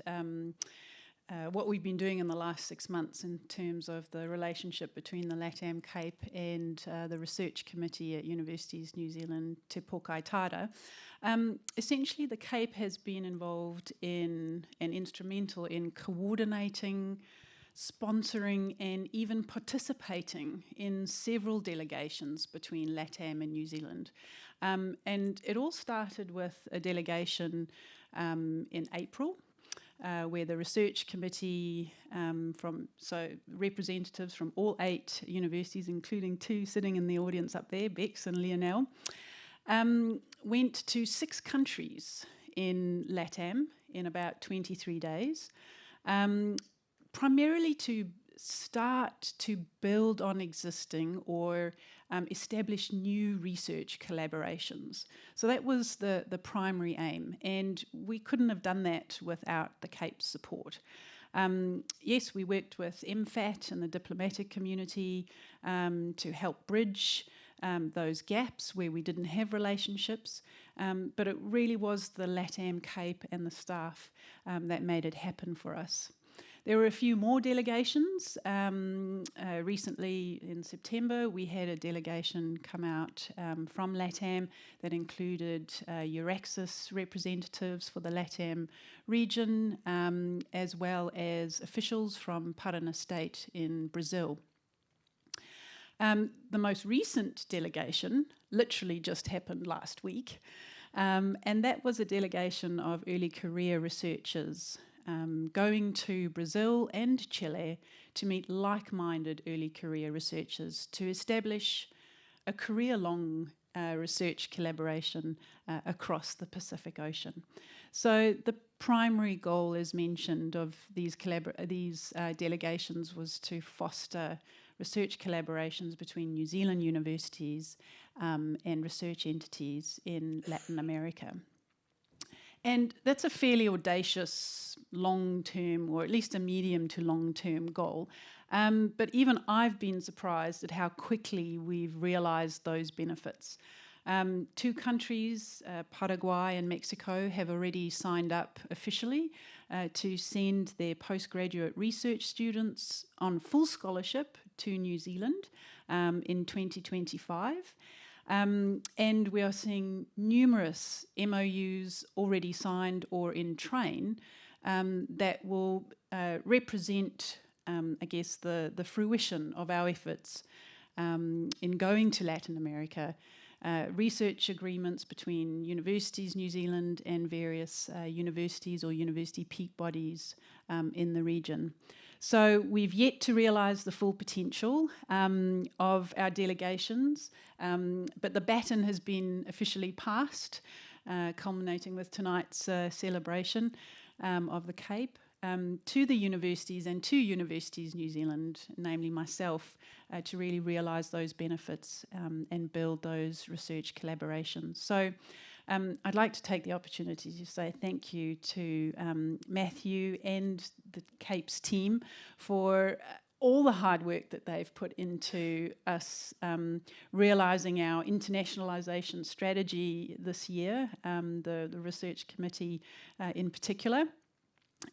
what we've been doing in the last 6 months in terms of the relationship between the LatAm CAPE and the Research Committee at Universities New Zealand Te Pokai Tāra, essentially the CAPE has been involved in and instrumental in coordinating, sponsoring and even participating in several delegations between LatAm and New Zealand. And it all started with a delegation in April, where the research committee so representatives from all 8 universities, including 2 sitting in the audience up there, Bex and Lionel, went to 6 countries in LatAm in about 23 days, primarily to start to build on existing or establish new research collaborations. So that was the primary aim, and we couldn't have done that without the CAPE's support. Yes, we worked with MFAT and the diplomatic community to help bridge those gaps where we didn't have relationships, but it really was the LatAm CAPE and the staff that made it happen for us. There were a few more delegations. Recently in September, we had a delegation come out from LatAm that included Euraxis representatives for the LatAm region, as well as officials from Paraná State in Brazil. The most recent delegation literally just happened last week, and that was a delegation of early career researchers going to Brazil and Chile to meet like-minded early career researchers to establish a career-long research collaboration across the Pacific Ocean. So the primary goal, as mentioned, of these delegations was to foster research collaborations between New Zealand universities and research entities in Latin America. And that's a fairly audacious long-term, or at least a medium to long-term goal. But even I've been surprised at how quickly we've realised those benefits. 2 countries, Paraguay and Mexico, have already signed up officially to send their postgraduate research students on full scholarship to New Zealand in 2025. And we are seeing numerous MOUs already signed or in train that will represent, I guess, the fruition of our efforts in going to Latin America. Research agreements between Universities New Zealand and various universities or university peak bodies in the region. So we've yet to realise the full potential of our delegations, but the baton has been officially passed, culminating with tonight's celebration of the CAPE, to the universities and to Universities New Zealand, namely myself, to really realise those benefits and build those research collaborations. So I'd like to take the opportunity to say thank you to Matthew and the CAPE's team for all the hard work that they've put into us realising our internationalisation strategy this year, the research committee in particular.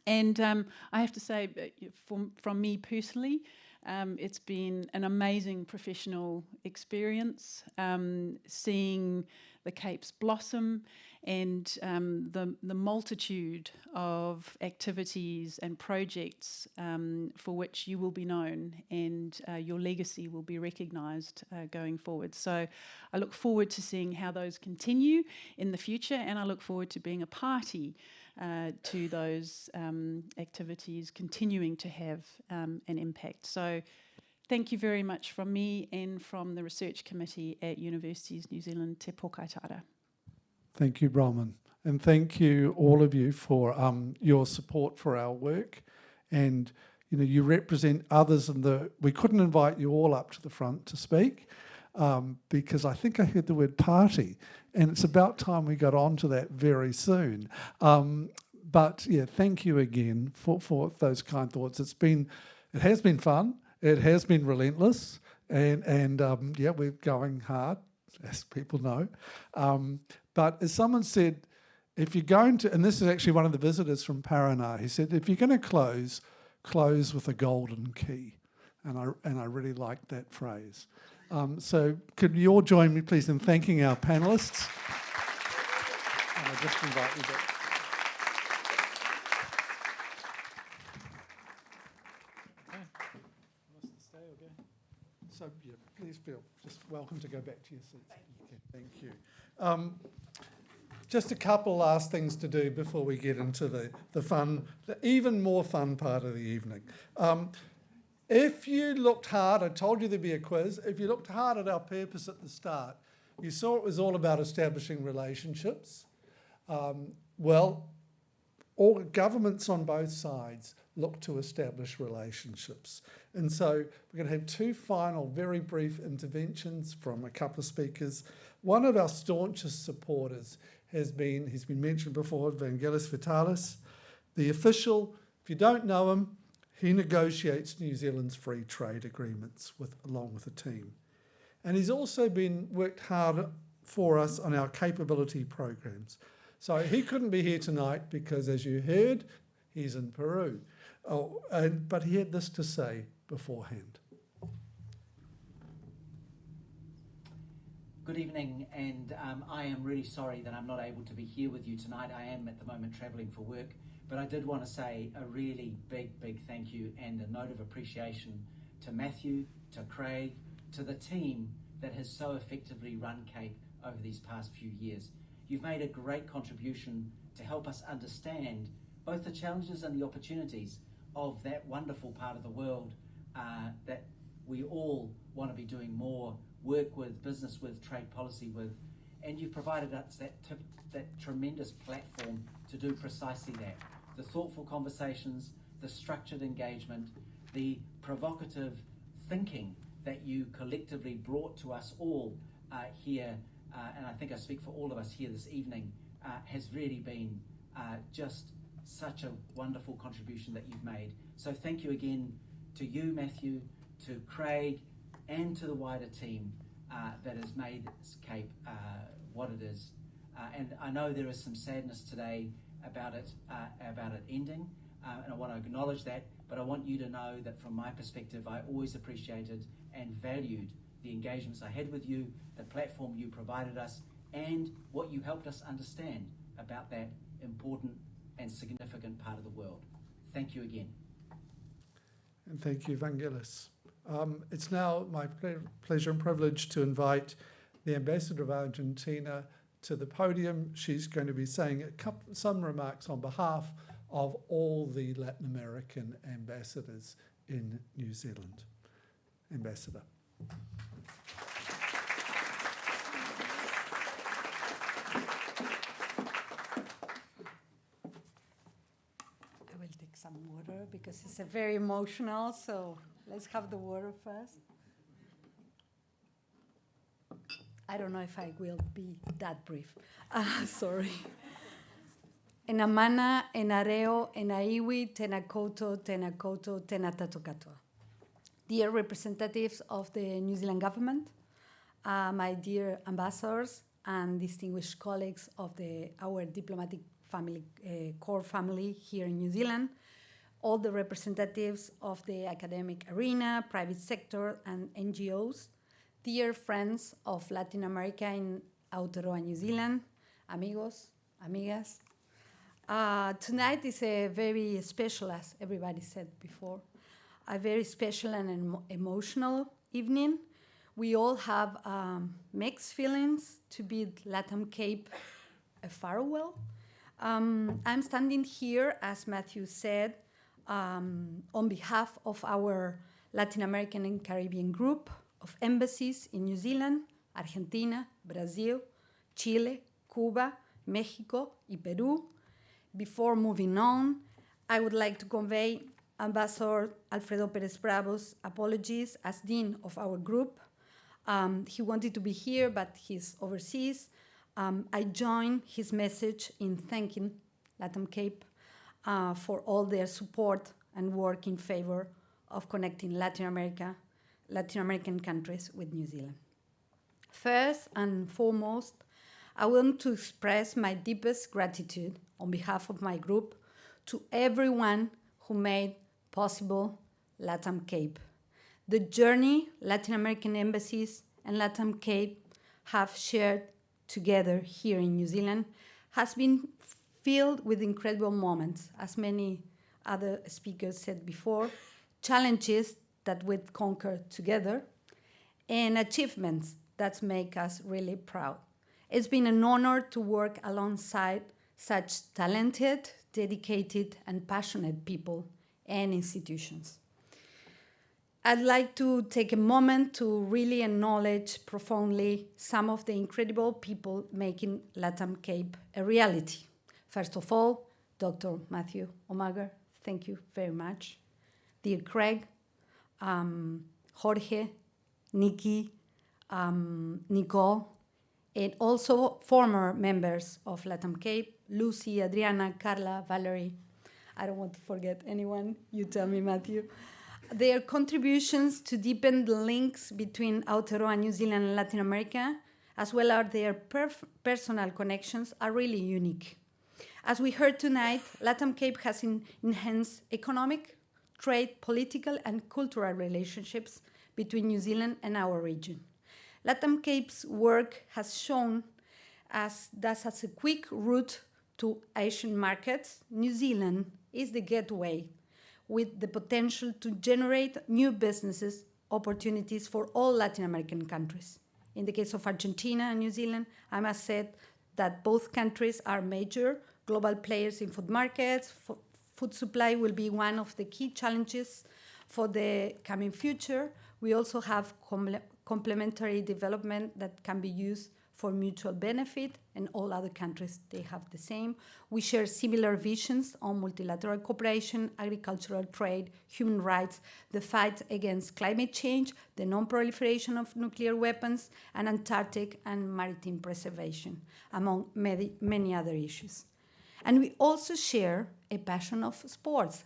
And I have to say, from me personally, it's been an amazing professional experience, seeing the CAPE's blossom and the multitude of activities and projects for which you will be known and your legacy will be recognised going forward. So I look forward to seeing how those continue in the future, and I look forward to being a party to those activities continuing to have an impact. So thank you very much from me and from the Research Committee at Universities New Zealand Te Pokai Tāra. Thank you, Bronwen. And thank you, all of you, for your support for our work. And, you know, you represent others in we couldn't invite you all up to the front to speak because I think I heard the word party, and it's about time we got on to that very soon. But, yeah, thank you again for those kind thoughts. It has been fun. It has been relentless, and yeah, we're going hard, as people know. But as someone said, if you're going to, and this is actually one of the visitors from Parana, he said, if you're going to close with a golden key. And I really like that phrase. So could you all join me, please, in thanking our panellists? And I'll just invite you back. So, yeah, please feel just welcome to go back to your seats. Okay, thank you. Just a couple last things to do before we get into the fun, the even more fun part of the evening. If you looked hard, I told you there'd be a quiz. If you looked hard at our purpose at the start, you saw it was all about establishing relationships. Well, all governments on both sides look to establish relationships. And so we're going to have two final, very brief interventions from a couple of speakers. One of our staunchest supporters he's been mentioned before, Vangelis Vitalis. The official, if you don't know him, he negotiates New Zealand's free trade agreements along with a team. And he's also worked hard for us on our capability programs. So he couldn't be here tonight because, as you heard, he's in Peru. But he had this to say beforehand. Good evening, and I am really sorry that I'm not able to be here with you tonight. I am at the moment travelling for work, but I did want to say a really big thank you and a note of appreciation to Matthew, to Craig, to the team that has so effectively run CAPE over these past few years. You've made a great contribution to help us understand both the challenges and the opportunities of that wonderful part of the world that we all want to be doing more work with, business with, trade policy with, and you've provided us that tremendous platform to do precisely that. The thoughtful conversations, the structured engagement, the provocative thinking that you collectively brought to us all here, and I think I speak for all of us here this evening, has really been just such a wonderful contribution that you've made. So thank you again to you, Matthew, to Craig, and to the wider team that has made this CAPE what it is. And I know there is some sadness today about it ending, and I want to acknowledge that, but I want you to know that from my perspective, I always appreciated and valued the engagements I had with you, the platform you provided us, and what you helped us understand about that important and significant part of the world. Thank you again. And thank you, Vangelis. It's now my pleasure and privilege to invite the Ambassador of Argentina to the podium. She's going to be saying some remarks on behalf of all the Latin American ambassadors in New Zealand. Ambassador. I will take some water because it's a very emotional, so let's have the water first. I don't know if I will be that brief. Sorry. Ena mana, ena reo, ena iwi, tena koto, tena tato katoa. Dear representatives of the New Zealand government, my dear ambassadors and distinguished colleagues of our diplomatic family, core family here in New Zealand, all the representatives of the academic arena, private sector, and NGOs, dear friends of Latin America in Aotearoa, New Zealand, amigos, amigas. Tonight is a very special, as everybody said before, a very special and emotional evening. We all have mixed feelings to bid LatAm CAPE a farewell. I'm standing here, as Matthew said, on behalf of our Latin American and Caribbean group of embassies in New Zealand, Argentina, Brazil, Chile, Cuba, Mexico, and Peru. Before moving on, I would like to convey Ambassador Alfredo Pérez Bravo's apologies as Dean of our group. He wanted to be here, but he's overseas. I join his message in thanking LatAm CAPE for all their support and work in favor of connecting Latin American countries with New Zealand. First and foremost, I want to express my deepest gratitude on behalf of my group to everyone who made possible LatAm CAPE. The journey Latin American embassies and LatAm CAPE have shared together here in New Zealand has been filled with incredible moments, as many other speakers said before, challenges that we conquer together, and achievements that make us really proud. It's been an honor to work alongside such talented, dedicated, and passionate people and institutions. I'd like to take a moment to really acknowledge profoundly some of the incredible people making LatAm CAPE a reality. First of all, Dr. Matthew Omager, thank you very much. Dear Craig, Jorge, Nikki, Nicole, and also former members of LatAm CAPE, Lucy, Adriana, Carla, Valerie. I don't want to forget anyone, you tell me, Matthew. Their contributions to deepen the links between Aotearoa, New Zealand, and Latin America, as well as their personal connections, are really unique. As we heard tonight, LatAm CAPE has enhanced economic, trade, political, and cultural relationships between New Zealand and our region. LatAm CAPE's work has shown us that as a quick route to Asian markets, New Zealand is the gateway with the potential to generate new businesses opportunities for all Latin American countries. In the case of Argentina and New Zealand, I must say that both countries are major global players in food markets. Food supply will be one of the key challenges for the coming future. We also have complementary development that can be used for mutual benefit, and all other countries, they have the same. We share similar visions on multilateral cooperation, agricultural trade, human rights, the fight against climate change, the non-proliferation of nuclear weapons, and Antarctic and maritime preservation, among many other issues. And we also share a passion of sports.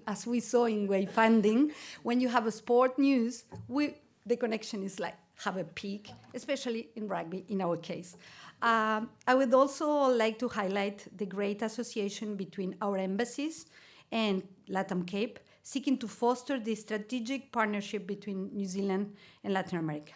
As we saw in wayfinding, when you have a sport news, the connection is like have a peak, especially in rugby in our case. I would also like to highlight the great association between our embassies and LatAm CAPE, seeking to foster the strategic partnership between New Zealand and Latin America.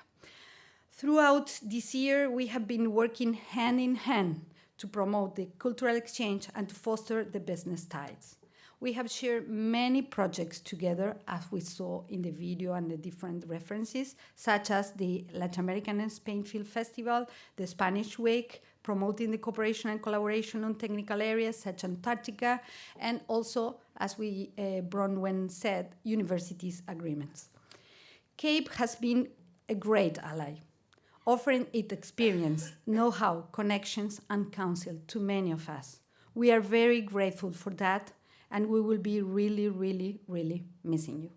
Throughout this year, we have been working hand in hand to promote the cultural exchange and to foster the business ties. We have shared many projects together, as we saw in the video and the different references, such as the Latin American and Spain Film Festival, the Spanish Week, promoting the cooperation and collaboration on technical areas such as Antarctica, and also, as Bronwen said, universities agreements. CAPE has been a great ally, offering its experience, know-how, connections, and counsel to many of us. We are very grateful for that, and we will be really, really, really missing you.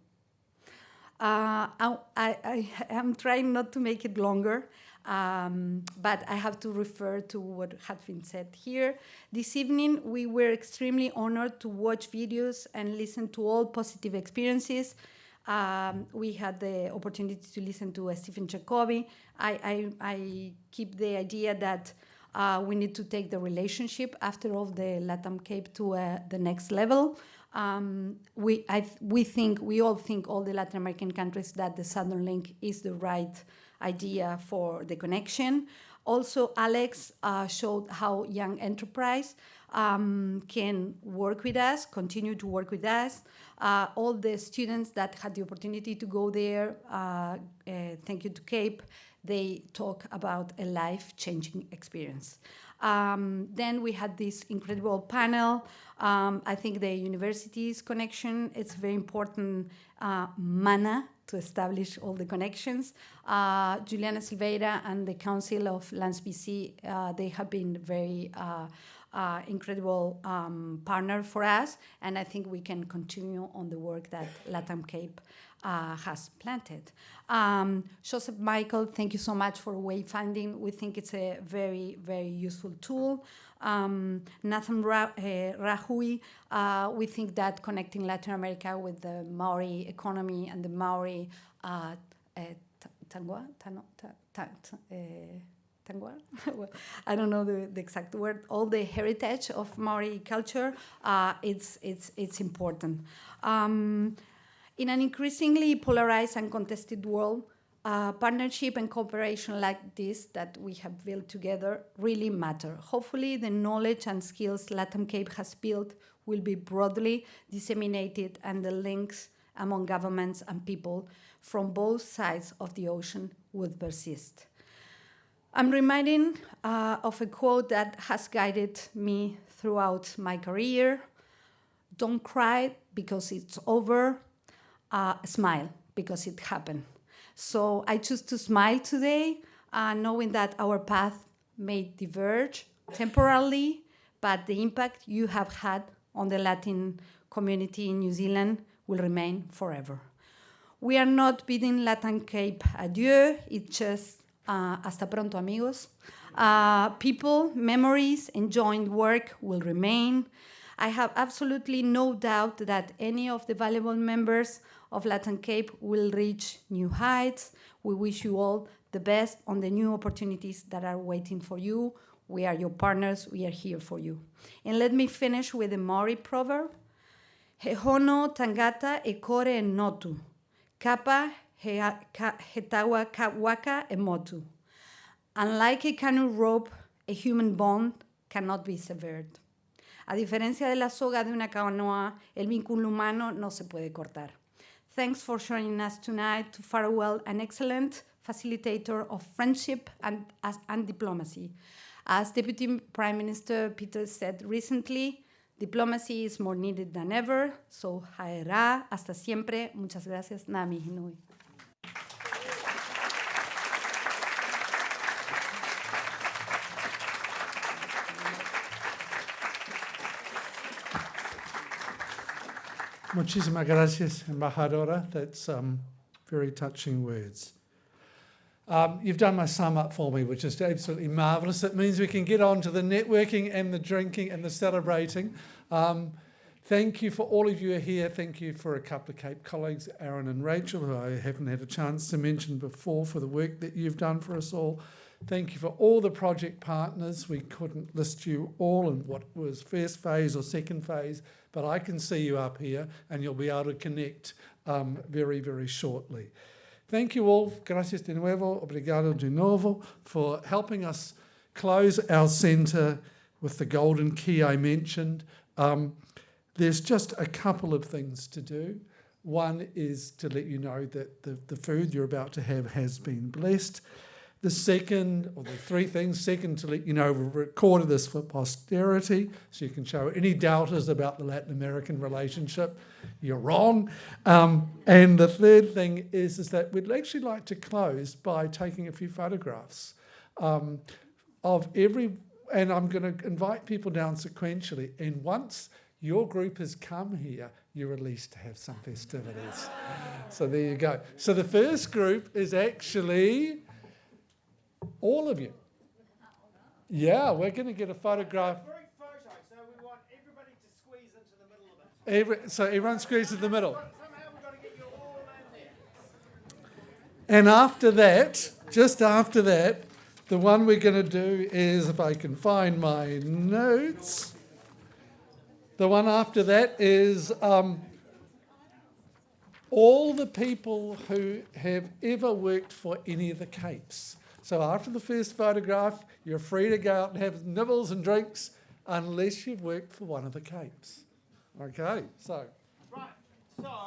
I am trying not to make it longer, but I have to refer to what has been said here. This evening, we were extremely honored to watch videos and listen to all positive experiences. We had the opportunity to listen to Stephen Jacobi. I keep the idea that we need to take the relationship after all the LatAm CAPE to the next level. We all think, all the Latin American countries, that the Southern Link is the right idea for the connection. Also, Alex showed how young enterprise can work with us, continue to work with us. All the students that had the opportunity to go there, thank you to CAPE, they talk about a life-changing experience. Then we had this incredible panel. I think the universities connection, it's very important mana to establish all the connections. Giuliana, Silveira, and the Council of LANZBC, they have been very incredible partner for us, and I think we can continue on the work that LatAm CAPE has planted. Joseph Michael, thank you so much for wayfinding. We think it's a very, very useful tool. Nathan Rahui, we think that connecting Latin America with the Māori economy and the Māori Tangua? Well, I don't know the exact word. All the heritage of Maori culture, it's important. In an increasingly polarized and contested world, partnership and cooperation like this that we have built together really matter. Hopefully, the knowledge and skills LatAm CAPE has built will be broadly disseminated, and the links among governments and people from both sides of the ocean would persist. I'm reminded of a quote that has guided me throughout my career. Don't cry because it's over, smile because it happened. So I choose to smile today, knowing that our path may diverge temporarily, but the impact you have had on the Latin community in New Zealand will remain forever. We are not bidding LatAm CAPE adieu, it's just hasta pronto, amigos. People, memories, and joint work will remain. I have absolutely no doubt that any of the valuable members of LatAm CAPE will reach new heights. We wish you all the best on the new opportunities that are waiting for you. We are your partners, we are here for you. And let me finish with a Māori proverb. He hono tangata e kore e notu. Kapa he tawa ka waka e motu. Unlike a canoe rope, a human bond cannot be severed. A diferencia de la soga de una canoa, el vínculo humano no se puede cortar. Thanks for joining us tonight to farewell an excellent facilitator of friendship and diplomacy. As Deputy Prime Minister Peter said recently, diplomacy is more needed than ever. So, haera, hasta siempre. Muchas gracias. Nami hinui. Muchísimas gracias, Embajadora. That's very touching words. You've done my sum up for me, which is absolutely marvellous. It means we can get on to the networking and the drinking and the celebrating. Thank you for all of you who are here. Thank you for a couple of CAPE colleagues, Aaron and Rachel, who I haven't had a chance to mention before, for the work that you've done for us all. Thank you for all the project partners. We couldn't list you all in what was first phase or second phase, but I can see you up here and you'll be able to connect very, very shortly. Thank you all. Gracias de nuevo. Obrigado de novo for helping us close our centre with the golden key I mentioned. There's just a couple of things to do. One is to let you know that the food you're about to have has been blessed. The second, or the three things, second, to let you know we've recorded this for posterity, so you can show any doubters about the Latin American relationship, you're wrong. And the third thing is that we'd actually like to close by taking a few photographs of every, and I'm going to invite people down sequentially, and once your group has come here, you're released to have some festivities. So there you go. So the first group is actually all of you. Yeah, we're going to get a photograph. Group photo, so we want everybody to squeeze into the middle of it. So everyone squeezes in the middle. Somehow we've got to get you all in there. And after that, just after that, the one we're going to do is, if I can find my notes, the one after that is all the people who have ever worked for any of the CAPEs. So after the first photograph, you're free to go out and have nibbles and drinks unless you've worked for one of the CAPEs. Okay, so. Right, so.